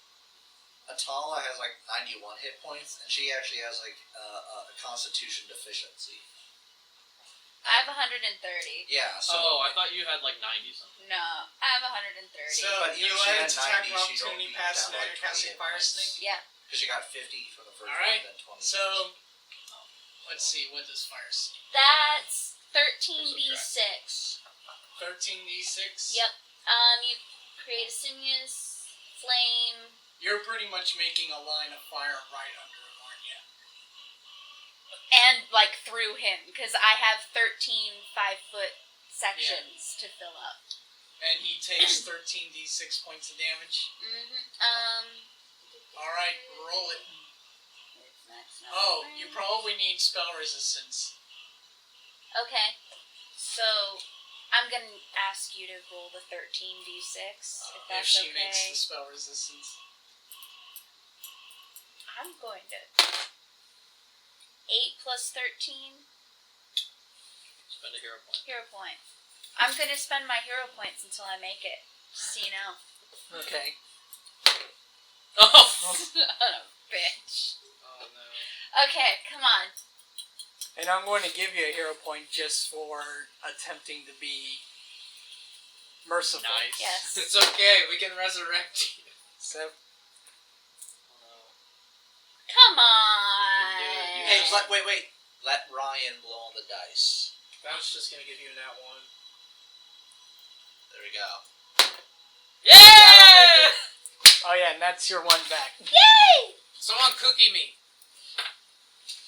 Atala has like 91 hit points, and she actually has like a constitution deficiency. I have 130. Yeah, so. Oh, I thought you had like 90 something. No, I have 130. So, But you even if she had had to attack 90, of she'd opportunity only past down now like you're casting 20 Fire hit Snake. Yeah. Because you got 50 for the first Alright, one, then 20. So, let's see, what does Fire Snake? That's 13d6. 13d6? Yep. You create a sinuous flame. You're pretty much making a line of fire right under him, aren't you? And, like, through him. Because I have 13 5-foot sections to fill up. And he takes 13d6 points of damage. Alright, roll it. Oh, you probably need spell resistance. Okay. So, I'm gonna ask you to roll the 13d6, if If that's she okay. makes the spell resistance. I'm going to... 8 plus 13, Spend a hero point. hero point. I'm gonna spend my hero points until I make it. Just so you know. Okay. Oh! Son of a bitch. Oh no. Okay, come on. And I'm going to give you a hero point just for attempting to be merciful. Nice. Yes. It's okay, we can resurrect you. So, Oh no. Come You on. can do it, you Hey, can- wait. Let Ryan blow on the dice. I was just gonna give you that one. There we go. Yeah! oh yeah, and that's your one back. Yay! Someone cookie me.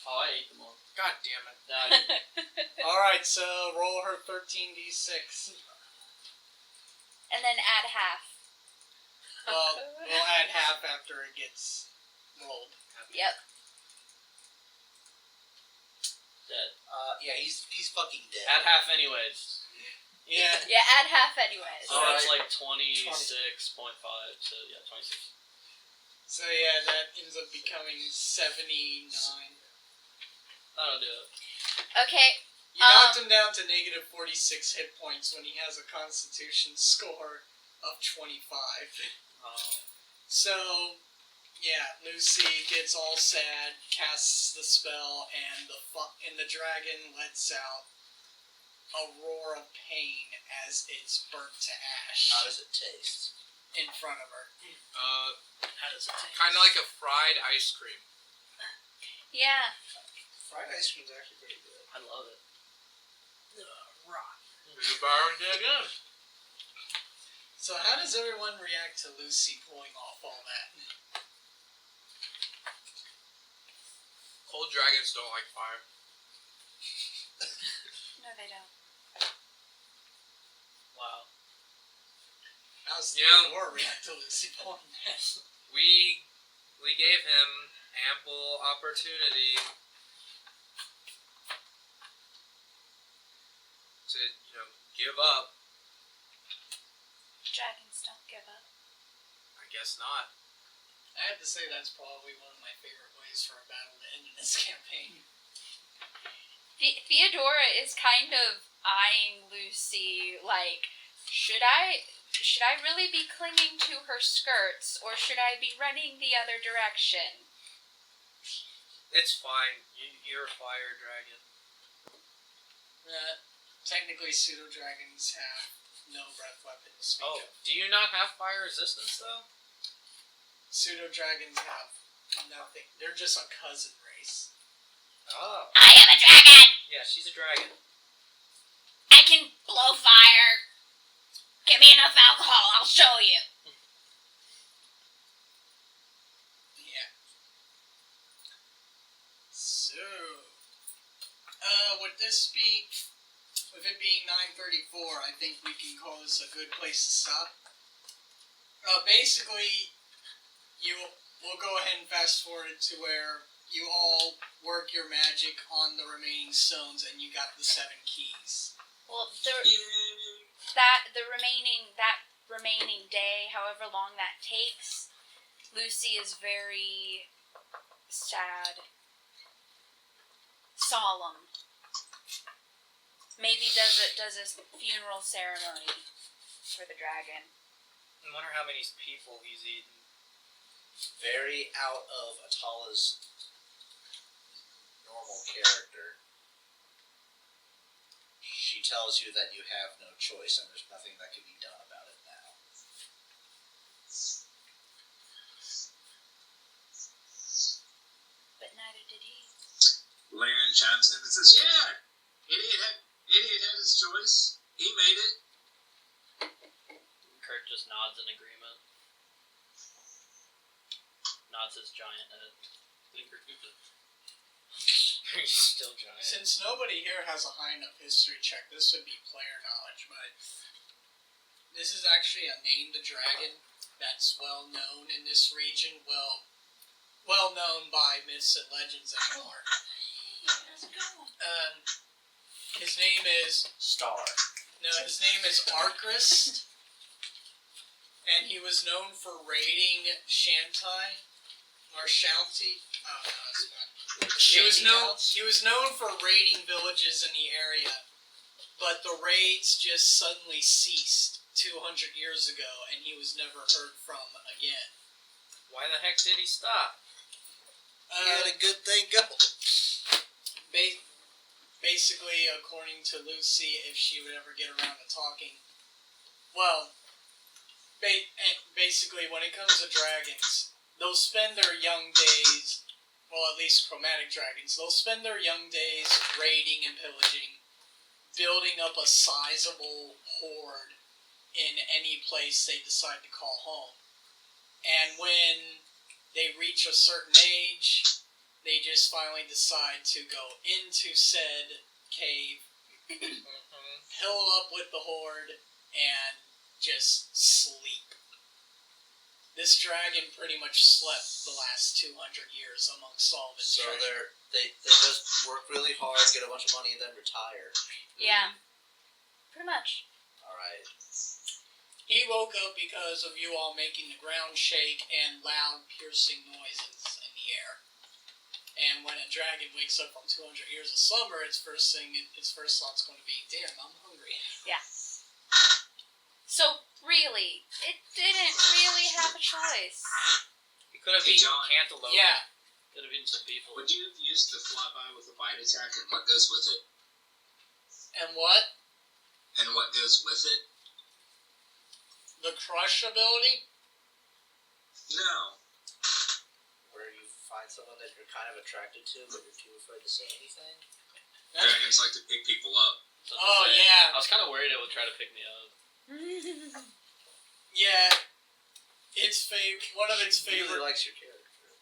Oh, I ate them all. God damn it. No, I didn't. Alright, so roll her 13d6. And then add half. Well, we'll add half after it gets rolled. Yep. Dead. Yeah, he's fucking dead. Add half anyways. Yeah. Yeah, add half anyways. So that's like 26.5. So yeah, 26. So yeah, that ends up becoming 79. That'll do it. Okay. You knocked him down to negative 46 hit points when he has a constitution score of 25. So, yeah, Lucy gets all sad, casts the spell, and the dragon lets out a roar of pain as it's burnt to ash How does it taste? in front of her. How does it taste? Kind of like a fried ice cream. Yeah. Fried ice cream's actually pretty good. I love it. Good. So how does everyone react to Lucy pulling off all that? Cold dragons don't like fire. No, they don't. Wow. How's Yeah. the war react to Lucy pulling that? We gave him ample opportunity to, give up. Dragons don't give up. guess not. I have to say that's probably one of my favorite ways for a battle to end in this campaign. Theodora is kind of eyeing Lucy like, should I really be clinging to her skirts, or should I be running the other direction? It's fine. You're a fire dragon. Technically, pseudo-dragons have no breath weapon to speak Oh, of. do you not have fire resistance, though? Pseudo-dragons have nothing. They're just a cousin race. Oh. I am a dragon! Yeah, she's a dragon. I can blow fire! Give me enough alcohol, I'll show you! Yeah. So, with it being 9:34, I think we can call this a good place to stop. Basically, we'll go ahead and fast forward to where you all work your magic on the remaining stones, and you got the 7 keys. Well, the remaining day, however long that takes, Lucy is very sad, solemn. Maybe does a funeral ceremony for the dragon. I wonder how many people he's eaten. Very out of Atala's normal character. She tells you that you have no choice and there's nothing that can be done about it now. But neither did he. Laren chimes in and says, "Yeah, idiot had his choice. He made it." Kurt just nods in agreement. Nods his giant head. He's still giant. Since nobody here has a high enough history check, this would be player knowledge, but this is actually a named dragon that's well known in this region, well known by myths and legends and more. How's it going? His name is his name is Archrist, and he was known for raiding Shanti or Shanti. Oh no, that's not. He was known for raiding villages in the area, but the raids just suddenly ceased 200 years ago, and he was never heard from again. Why the heck did he stop? He had a good thing going. Basically, according to Lucy, if she would ever get around to talking, well, basically, when it comes to dragons, they'll spend their young days, well, at least chromatic dragons, they'll spend their young days raiding and pillaging, building up a sizable horde in any place they decide to call home. And when they reach a certain age, they just finally decide to go into said cave, pill up with the horde, and just sleep. This dragon pretty much slept the last 200 years amongst all of its So treasure. they just work really hard, get a bunch of money, and then retire. Yeah. Pretty much. Alright. He woke up because of you all making the ground shake and loud piercing noises in the air. And when a dragon wakes up from 200 years of slumber, its first thought's going to be, "Damn, I'm hungry." Yeah. So, really, it didn't really have a choice. He could have Hey, eaten John. cantaloupe. Yeah. Could have eaten some people. Would you have used the flyby with a bite attack and what goes with it? And what? And what goes with it? The crush ability? No. Where you find someone that you're kind of attracted to, but you're too afraid to say anything. Dragons like to pick people up. So to Oh, say, yeah. I was kind of worried it would try to pick me up. Yeah. One of its She really favorite likes your character.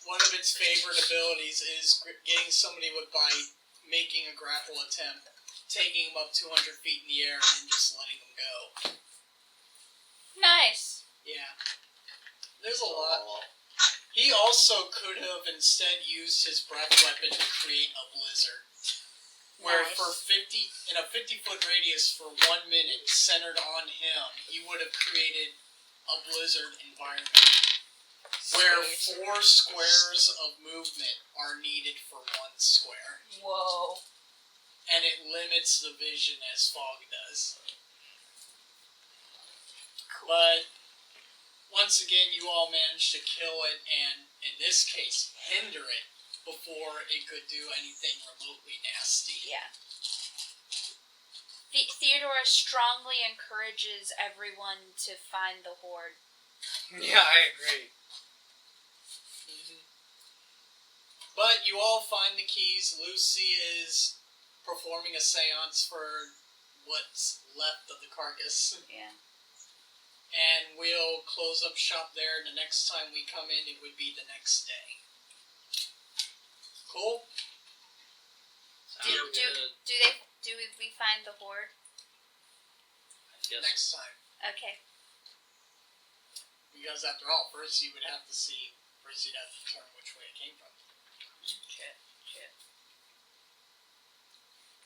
One of its favorite abilities is getting somebody with bite, making a grapple attempt, taking them up 200 feet in the air, and then just letting them go. Nice. Yeah. There's a lot. He also could have instead used his breath weapon to create a blizzard. Where Nice. in a 50-foot radius for 1 minute, centered on him, he would have created a blizzard environment where Sweet. 4 squares of movement are needed for 1 square. Whoa. And it limits the vision as fog does. But once again, you all managed to kill it and, in this case, hinder it before it could do anything remotely nasty. Yeah. Theodora strongly encourages everyone to find the horde. Yeah, I agree. But you all find the keys. Lucy is performing a seance for what's left of the carcass. Yeah. And we'll close up shop there, and the next time we come in, it would be the next day. Cool? Sounds good. Do we find the horde? I guess. Next time. Okay. Because after all, first you'd have to determine which way it came from. Shit.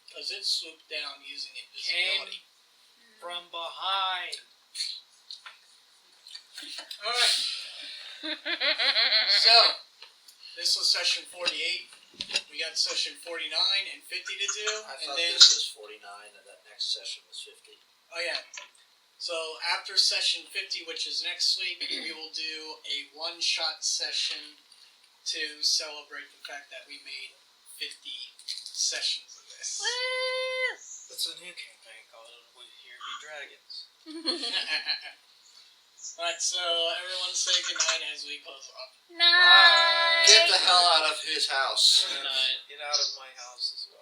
Because it swooped down using invisibility. From behind. Alright, so, this was session 48. We got session 49 and 50 to do. I and thought then, this was 49 and that next session was 50. oh yeah. So, after session 50, which is next week, we will do a one-shot session to celebrate the fact that we made 50 sessions of this. Woo! It's a new campaign called Here Be Dragons. Alright, so everyone say goodnight as we close off. Night. Get the hell out of his house. Good night. Get out of my house as well.